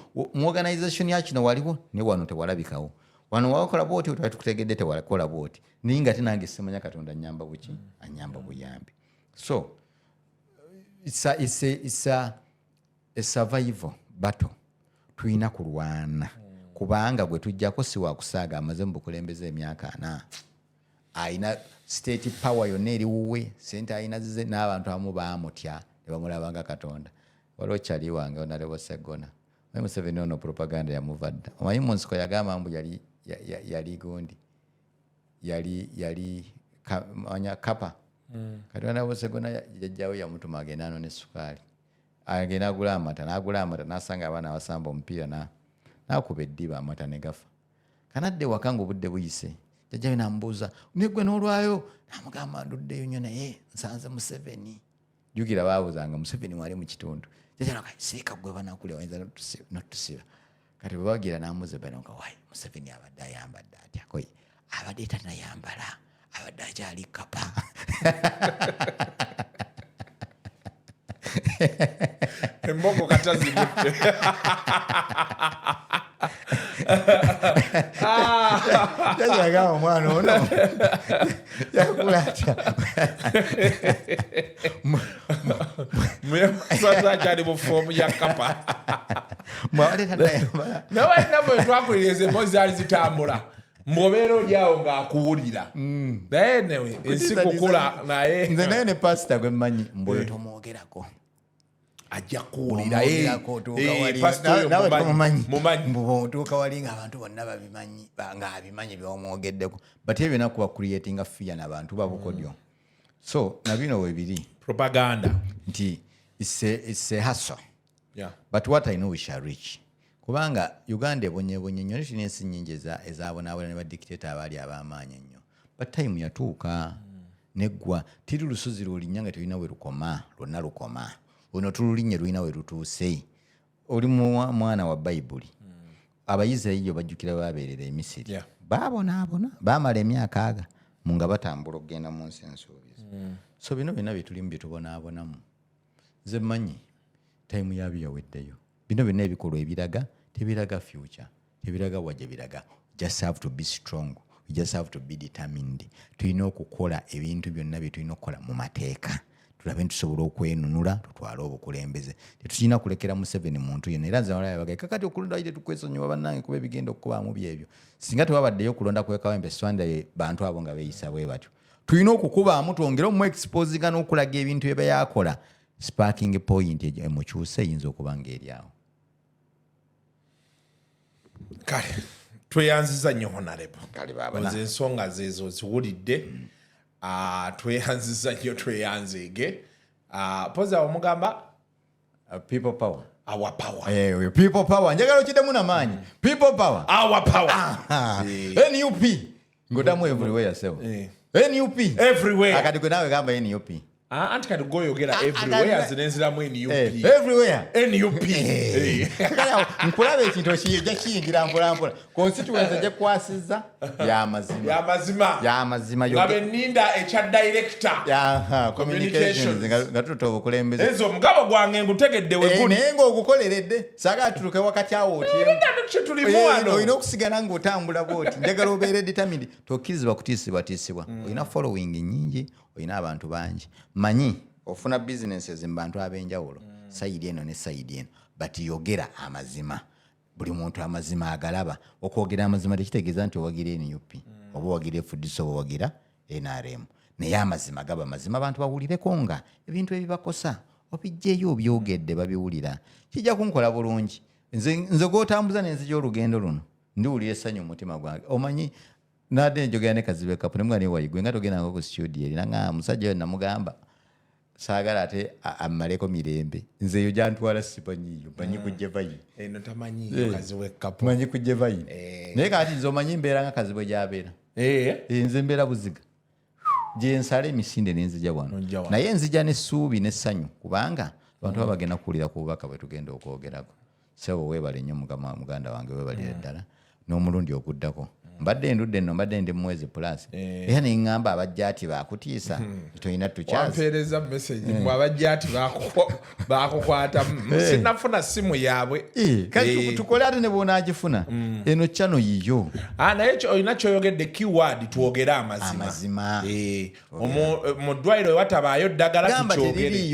Speaker 3: organization ya kino waliwo ne wano tewalabikawo wano wakola boti twali tukutegedde tewalakola boti ninga tinange simanya Katonda nyamba buki anyamba buyambi so it's a survival battle tuina kulwana kubanga gwe tujjako si wa kusaaga amaze mu bukulembeze emyaka 4 aina state power yonna eri wuwe sente ayina zize n'abantu abamu baamutya ne bamulabanga Katonda waliwo kyali wange onalebo Segona Museveni ono propaganda yamuvadda omanyi mu nsiko yagamba mbu yali gundi yali manya kapa kati onalebo Segona jajjawo yamutuma agenda ano ne sukaali agenda agula amata n'asanga abaana basamba omupiira n'akuba eddiba amata ne gafa kanadde waka ng'obudde buyise jajjawe nambuuza negwe n'olwayo namugamba nduddeyo nnyo naye nsanze Museveni jjukira baabuuzanga Museveni wali mu kitundu jajjawe siika gwe banakulya wayinza notusiba kati bwe bagira n'amuuza banoga wayi Museveni abadde ayambadde atya koye abadde tanayambala abadde akyali kapa
Speaker 4: emboko katazibutte
Speaker 3: jajagamba omwana ono yakula atya
Speaker 4: mwemusaza kyali mu foomu ya kapa
Speaker 3: mwabadde tanayambala
Speaker 4: nabalina bwe twakuliriza emboozi zaali zitambula mbobeera olyawo ng'akuwulira naye newe ensi kukula naye
Speaker 3: nze naye ne pasita gwe mmanyi mboyo tomwogerako
Speaker 4: ajja kuwulira
Speaker 3: nawe tomumanyi otuuka wali nga abantu bonna babimanyi nga abimanyi byomwogeddeko but ebyo nakuba creating fear n'abantu babukodyo so nabino webiri
Speaker 4: propaganda
Speaker 3: nti it's a hustle but what I know we shall reach kubanga Uganda ebonyebonye nnyo tulina ensi nnyingi ezabonaabona ne badikiteta abaali ab'amaanyi ennyo but time yatuuka neggwa tiri lusozi lwolinya nga tulina we lukoma lwonna lukoma luno tululinye lulina we lutuuse oli mwana wa bayibuli abayisirayiri bajjukira babeerera e Misiri baabonaabona baamala emyaka aga nga batambula okugenda mu nsi ensuubizi so bino byonna byetulimu byetubonaabonamu nze mmanyi time yabyo yaweddeyo bino byonna ebikolwa ebiraga tebiraga future tebiraga wajja biraga just have to be strong we just have to be determined tulina okukola ebintu byonna bye tulina okukola mu mateeka tulabe ntusobola okwenunula tutwale obukulembeze tetukirina kulekera Museveni muntu yenna era nze nalabagaye kakati okulonda ite tukwesonyiwa bannange kuba ebigenda okukubaamu byebyo singa tewabaddeyo okulonda kwekawempe swandaye bantu abo nga beeyisa bwe batyo tulina okukubaamu twongere omu exposinga n'okulaga ebintu bye bayakola sparking point emukyuse eyinza okuba ng'eryawo
Speaker 4: kale tweyanziza nnyo honarebo oze ensonga zeezo ziwulidde tweyanziza nnyo tweyanzeege poza omugamba
Speaker 3: people power
Speaker 4: our power.
Speaker 3: People power. Njagala okidemu namanyi. People power.
Speaker 4: Our power.
Speaker 3: NUP. Ngodamu everywhere yourself. NUP.
Speaker 4: Everywhere.
Speaker 3: Akati kwe nawe gamba NUP.
Speaker 4: Anti kati goyogera everywhere zinenziramu NUP.
Speaker 3: Everywhere.
Speaker 4: NUP.
Speaker 3: Nkulabe ekintu okiyija kiyingira mpolampola. Constituency gye kwasiza y'amazima.
Speaker 4: Ngabe ninda echa director.
Speaker 3: Communications nga tututa obukulembeze.
Speaker 4: Ezo mugabo gwange ngutegedde we guni.
Speaker 3: Naye ng'ogukoleredde saga tutuke wakati awo olina okusigana ng'otambula bwoti. Njagala obeere determined. Tokkirizibwa kutiisibwa. Olina following nyingi. Olina abantu bangi. Manyi ofuna businesses mu bantu ab'enjawulo. Sayidi eno ne sayidi eno. But yogera amazima. Buli muntu amazima agalaba. Okwogera amazima tekitegeeza nti owagira NUP. Oba owagira FDC oba owagira NRM. Naye amazima gaba amazima abantu bawulireko nga ebintu ebibakosa obijjeeyo obyogedde babiwulira. Kijja kunkola bulungi. Nze gw'otambuza n'enzija olugendo luno. Ndiwulira essanyu mu mutima gwange. Omanyi nade njogera ne Kazibe Kapu ne mugani wayigwe nga togenda ngo ku studio eri nanga musajja namugamba saagala ate amaleko mirembe nze yo jantwala sipanyiyo manyi kujje bayi
Speaker 4: eno tamanyi Kazibe Kapu
Speaker 3: manyi kujje bayi naye kati nzo manyi mbeera nga Kazibe gy'abeera nze mbeera buziga gye nsala emisinde n'enzija wano naye nzija n'essuubi n'essanyu kubanga abantu babagenda kuwulira ku bubaka bwe tugenda okwogerako sebo weebale nnyo muganda wange weebalire ddala n'omulundi oguddako mbadde ndudde nno mbadde ndi mwezi plus era ne ngamba abajjati bakutiisa toyina tukyazi
Speaker 4: wampeereza message mu abajjati bakukwata sinafuna simu yaabwe
Speaker 3: kati tukole ate ne bonaagifuna eno channel yiyo
Speaker 4: naye olina kyoyogedde keyword tuwogere amazima mu ddwaliro watabaayo ddagala
Speaker 3: tukyogere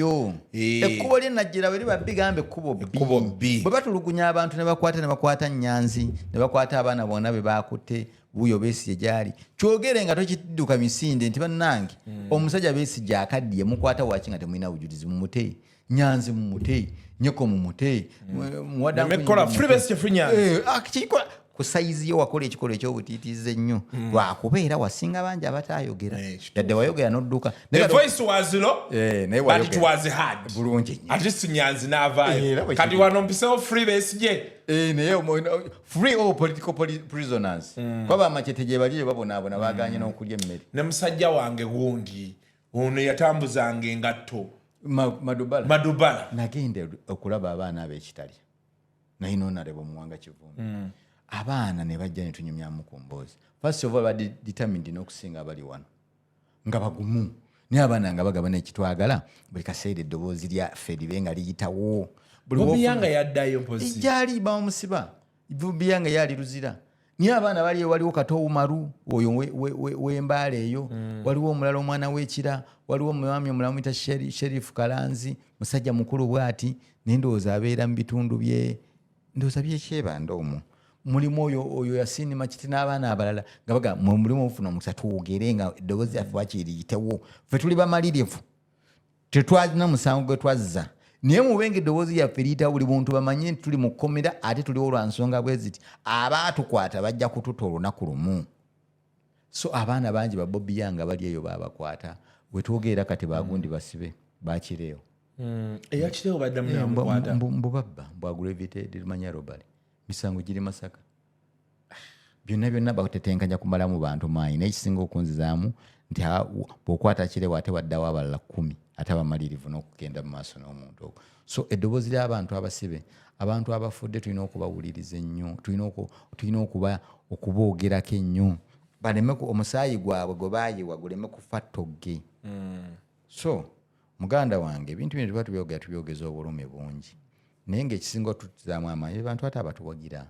Speaker 3: ekkubo lye najjira bwe liba bigambe ekkubo bbi bwe batulugunya abantu ne bakwata Nyanzi ne bakwata abaana bonna be bakutte buyo Besigye gyali kyogere nga tokidduka misinde nti bannange omusajja Besigye akaddiye mukwata waki nga temulina bujulizi mumute Nyanzi mumute Nyeko mumute
Speaker 4: mmekola free Besigye free Nyanzi
Speaker 3: akikola ku saizi yo wakola ekikolo ekyobutiitiize nnyo lwakubeera wasinga bangi abatayogera yadde wayogera n'odduka
Speaker 4: the voice was low but it was hard
Speaker 3: bulungi
Speaker 4: at least Nyanzi n'avaayo kati wano mpisewo free Besigye
Speaker 3: naye free all political prisoners kwaba amachete gye bali babonaabona baganye n'okulya emmere
Speaker 4: ne musajja wange gundi ono yatambuzanga engatto
Speaker 3: Madubala nagende okulaba abaana ab'ekitali naye noonaleba omuwanga Kivumbi abaana ne bajja ne tunyumya mukombozi first of all badi determined n'okusinga abali wano nga bagumu naye abaana nga bagabana ekitwagala buli kaseera eddoboozi lyaffe libe nga liyitawo
Speaker 4: bubiyanga yaddayo mpozi
Speaker 3: ijali bamusiba bubiyanga yali luzira naye abaana bali waliwo Katoowu Maru oyo w'embaala eyo waliwo omulala omwana w'ekira waliwo omwami omulamu yita Sheriff Kalanzi musajja mukulu bwati n'endowooza abeera mu bitundu bye ndowooza byekyebanda omwo mulimu oyo yasinima kiti n'abaana abalala nga baga mulimu ofuna omukisa tuwogere nga eddoboozi yaffe wakiriyitewo ffe tuli bamalirivu tetwalina musango gwe twazza naye mubenge eddoboozi yaffe liyita buli muntu bamanye nti tuli mu kkomera ate tuliwo lwa nsonga bwe ziti abaatukwata bajja kututa olunaku lumu so abaana bangi ba Bobby Yang bali eyo babakwata wetwogerera kati bagundi basibe bakireewo
Speaker 4: eyakireewo baddamu namukwata
Speaker 3: mbubabba mbwagulevitated limanya robali misango giri Masaka byonna batetenkanya kumala mu bantu maanyi n'ekisinga okunzizaamu nti bw'okwata kireewo ate waddawo abalala 10 ate abamalirivu n'okugenda mu maaso n'omuntu ogwo so eddoboozi ly'abantu abasibe abantu abafudde tulina okubawuliriza ennyo tulina okuboogerako ennyo baleme omusaayi gwabwe gwe baayiwa guleme kufa ttogge so muganda wange ebintu bino tuba tubyogeza obulumi bungi naye ng'ekisinga otutizaamu amaanyi abantu ate abatuwagira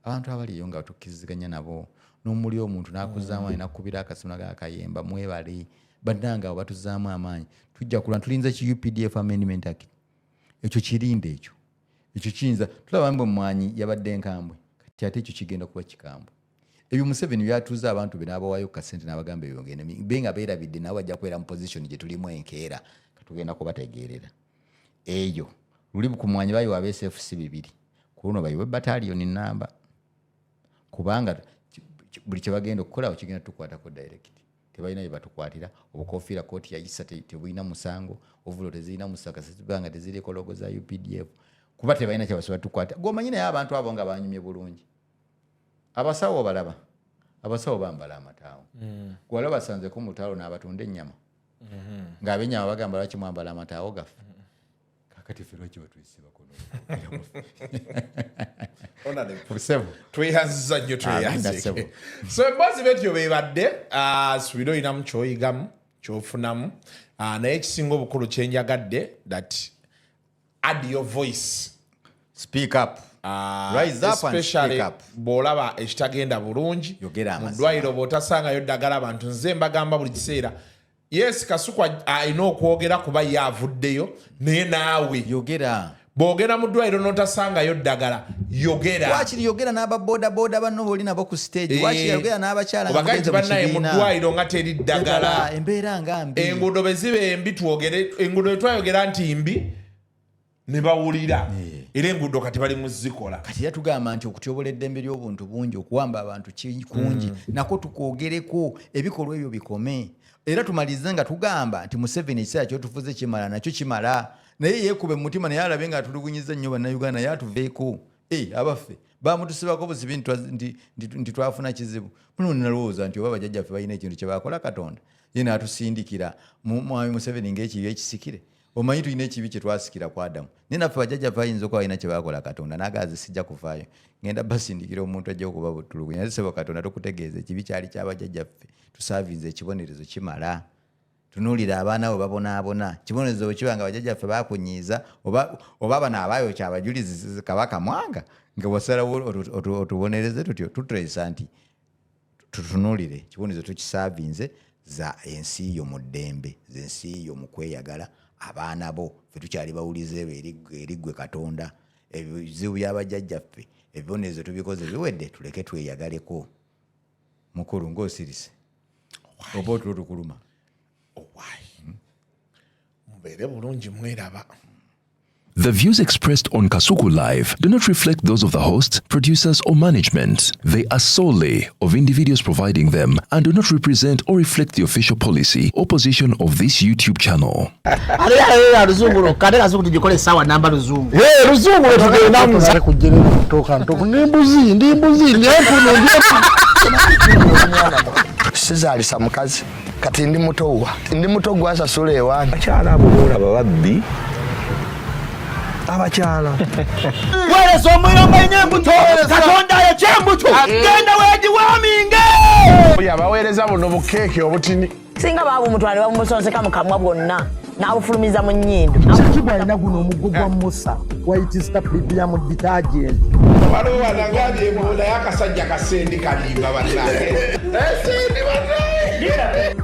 Speaker 3: abantu abaliyo nga tukkiziganya nabo n'omuli omuntu n'akuzaamu amaanyi nakubira akasimu nagakayemba mwebale bannanga abo batuzaamu amaanyi tujja kulwana tulinza ki UPDF Amendment Act ekyo kirinde ekyo kiyinza tulaba mbwe mwanyi yabadde nkambwe kati ate ekyo kigenda kuba kikambwe ebyo Museveni byatuuza abantu be n'abawaayo kasente n'abagamba ebyongende benga beerabidde nawe ajja kubeera mu position gye tulimu enkeera katugenda kubategeerera eyo luli ku mwanyi bayiwa ab'SFC 2 ku luno bayiwe battalion namba kubanga buli kye bagenda okukola okigenda tukwatako direct tebalina bye batukwatira obukofiira kooti yayisa tebulina musango ovulo tezirina musaka zibanga teziriko logo za UPDF kuba tebalina kyebasobola tukwata gwomanyi naye abantu abo nga banyumye bulungi abasawo balaba abasawo bambala amataawo gwala basanze ku mutalo n'abatunda ennyama ng'abenyama bagamba lwaki mwambala amataawo gaffe kakati ffe lwaki batuyisiba kono
Speaker 4: tweyanziza nnyo tweyanzike so emboozi betyo bebadde subira oyinamu kyoyigamu kyofunamu naye ekisinga obukulu kyenjagadde that add your voice
Speaker 3: speak up rise up and speak up
Speaker 4: bw'olaba ekitagenda bulungi mu ddwaliro bw'otasangayo ddagala abantu nze mbagamba buli kiseera yes Kasukwa alina okwogera kuba yavuddeyo naye naawe
Speaker 3: yogera
Speaker 4: bw'ogenda mu ddwaliro n'otasangayo ddagala yogera
Speaker 3: wakiri yogera n'ababoodabooda banno booli nabo ku stage wakiri yogera n'abakyala
Speaker 4: obaganti bannaye mu ddwaliro nga teri ddagala
Speaker 3: embeera nga mbi
Speaker 4: enguudo bwe ziba embi twogere enguudo bwe twayogera nti mbi ne bawulira era enguudo kati bali mu zikola
Speaker 3: kati era tugamba nti okutyobola eddembe ly'obuntu bungi okuwamba abantu kungi nako tukwogereko ebikolwa ebyo bikome era tumalize nga tugamba nti Museveni ekiseera kyotufuze kimala nakyo kimala naye yeekube mu mutima naye alabe nga atulugunyiza nnyo bannayuganda naye atuveeko abaffe bamutusibako buzibi nti twafuna kizibu muno nalowooza nti oba bajjajjaffe balina ekintu kye bakola Katonda ye n'atusindikira mwami Museveni ng'ekibi ekisikire omanyi tulina ekibi kye twasikira ku Adamu naye naffe bajjajjaffe bayinza okuba balina kye bakola Katonda n'agaazi sijja kufaayo ngenda basindikira omuntu ajja okuba butulugunya naye sebo Katonda tukutegeeza ekibi kyali ky'abajjajjaffe tusaavinze ekibonerezo kimala tunuulira abaana bo babonaabona kibonerezo bwe kiba nga bajjajjaffe bakunyiiza oba bano abaayokya abajulizi Kabaka Mwanga nga wasalawo otubonereze tutyo tutresa nti tutunuulire kibonerezo tukisaavinze za ensi yo mu ddembe z'ensi yo mu kweyagala abaana bo ffe tukyali bawulize eriggwe Katonda ebizibu by'abajjajjaffe ebibonerezo tubikoze biwedde tuleke tweyagaleko mukulu ng'osirise oba otulo tukuluma
Speaker 4: mubeere bulungi mweraba.
Speaker 1: The views expressed on Kasuku Live do not reflect those of the hosts, producers, or management. They are solely of individuals providing them and do not represent or reflect the official policy or position of this YouTube channel.
Speaker 8: Sizalisa mukazi kati ndi muto gwasasula ewange abakyala abo boolaba babbi abakyala weereza omuyomba ine embuto Katonda ayokya embuto genda weegiwaaminge yabaweereza buno bukeeke obutini
Speaker 7: singa baabumutwale babumusonseka mu kamwa bwonna n'abufulumiza mu nnyindo
Speaker 10: Shakibwa alina guno omuggo gwa Musa wayitista premium detergent
Speaker 4: waliwo wanangaali ebola y'akasajja kasendi kalimba bannange esendi bannaye